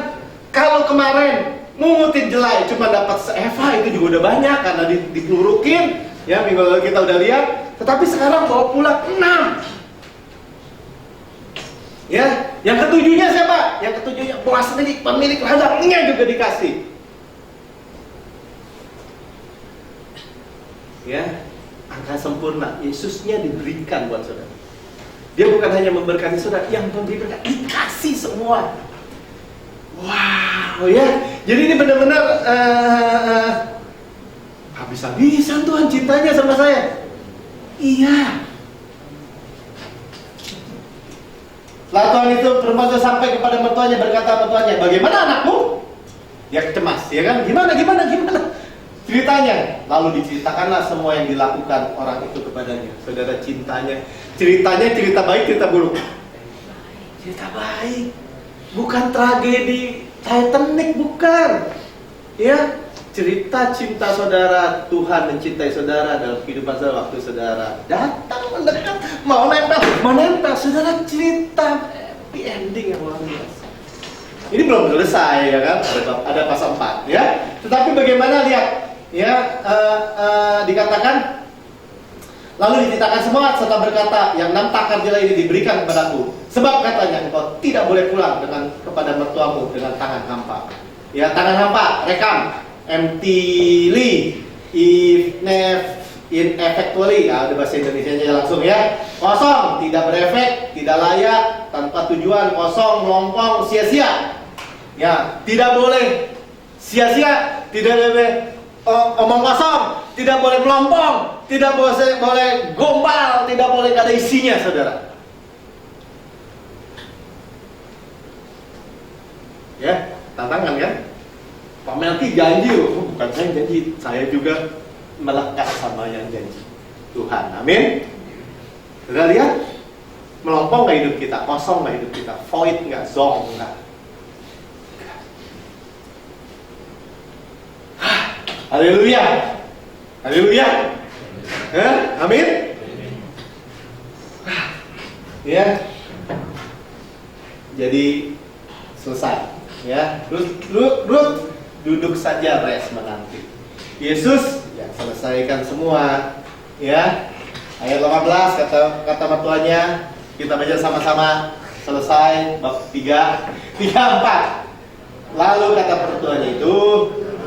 Kalau kemarin mungutin jelai cuma dapat seeva, itu juga udah banyak karena dikelurukin. Ya, minggu lalu kita udah lihat. Tetapi sekarang bawa pulang 6. Ya, yang ketujuhnya siapa? Yang ketujuhnya Boas sendiri, pemilik ladangnya juga dikasih. Ya, angka sempurna. Yesusnya diberikan buat saudara. Dia bukan hanya memberkati saudara, yang memberikan dikasih semua. Wow, ya. Jadi ini benar-benar habis-habisan Tuhan cintanya sama saya. Iya. Lalu Tuhan itu perempuan sampai kepada mertuanya, berkata mertuanya, bagaimana anakmu? Dia cemas, ya kan? Gimana? Ceritanya, lalu diceritakanlah semua yang dilakukan orang itu kepadanya. Saudara, ceritanya cerita baik, cerita buruk. Cerita baik, bukan tragedi Titanic, bukan. Ya, cerita cinta saudara, Tuhan mencintai saudara dalam kehidupan saudara, waktu saudara datang mendekat, mau nempel, saudara cerita happy ending yang luar biasa. Ini belum selesai ya kan, ada pasal 4 ya. Tetapi bagaimana lihat ya, dikatakan lalu diceritakan semua serta berkata, yang 6 takar jela ini diberikan kepadaku, sebab katanya engkau tidak boleh pulang kepada mertuamu dengan tangan hampa. Ya, tangan hampa, rekam, emptily, ineffectually, ya, ada bahasa Indonesianya langsung ya. Kosong, tidak berefek, tidak layak, tanpa tujuan, kosong, melompong, sia-sia. Ya, tidak boleh sia-sia, tidak boleh omong kosong, tidak boleh melompong, tidak boleh gombal, tidak boleh ada isinya, saudara. Ya, tantangan kan? Pak Melki janji, bukan saya yang janji, saya juga melekat sama yang janji Tuhan. Amin. Sudah lihat, melompong nggak hidup kita, kosong nggak hidup kita, void nggak, zong nggak. Haleluya, haleluya, amin. Ya, jadi selesai. Ya, Ruth duduk saja, rest menanti. Yesus ya selesaikan semua. Ya, ayat 15 kata mertuanya, kita baca sama-sama. Selesai bab 3, 4. Lalu kata mertuanya itu,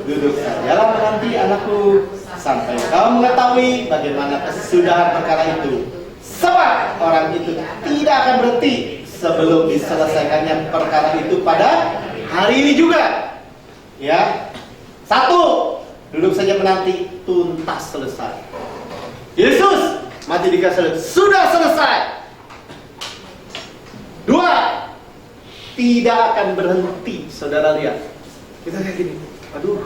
duduk sajalah menanti anakku sampai kau mengetahui bagaimana kesudahan perkara itu. Sebab orang itu tidak akan berhenti sebelum diselesaikannya perkara itu pada hari ini juga. Ya, 1, duduk saja menanti tuntas selesai. Yesus mati di kayu salib, sudah selesai. 2, tidak akan berhenti. Saudara lihat, kita kayak gini, aduh,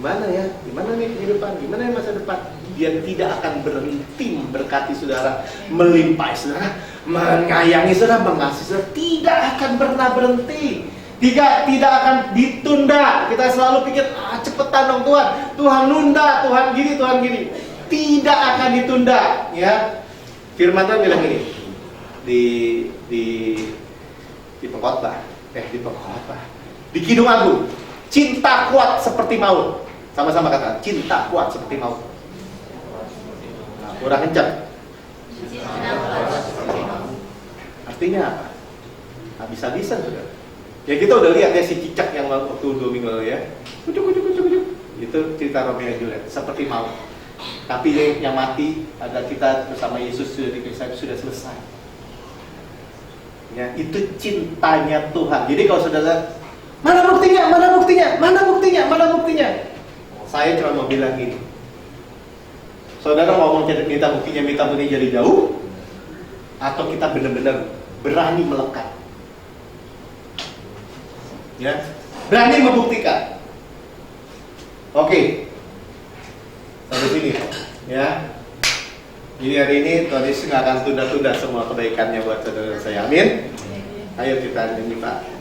gimana ya? Gimana nih kehidupan? Gimana masa depan? Dia tidak akan berhenti memberkati saudara, melimpahi saudara, menyayangi saudara, mengasihi saudara. Tidak akan pernah berhenti. Tidak akan ditunda. Kita selalu pikir, cepetan dong Tuhan. Tuhan nunda, Tuhan gini. Tidak akan ditunda. Ya, Firman Tuhan bilang gini di pengkhotbah, di Kidung Agung. Cinta kuat seperti maut. Sama-sama kata, cinta kuat seperti maut. Nah, kurang kencang. Artinya apa? Habis-habisan sudah. Ya kita udah lihat ya si cicak yang waktu 2 minggu lalu ya. Ujuk. Itu cerita Romeo dan Juliet, seperti maut. Tapi yang mati adalah kita bersama Yesus sudah sudah selesai. Ya, itu cintanya Tuhan. Jadi kalau saudara, mana buktinya? Saya cuma mau bilang gini. Saudara ngomong minta buktinya jadi jauh, atau kita benar-benar berani melekat. Ya, berani membuktikan. Oke, sampai sini ya. Jadi hari ini Tuhan Yesus nggak akan tunda-tunda semua kebaikannya buat saudara saya. Amin. Ayo kita nyanyi Pak.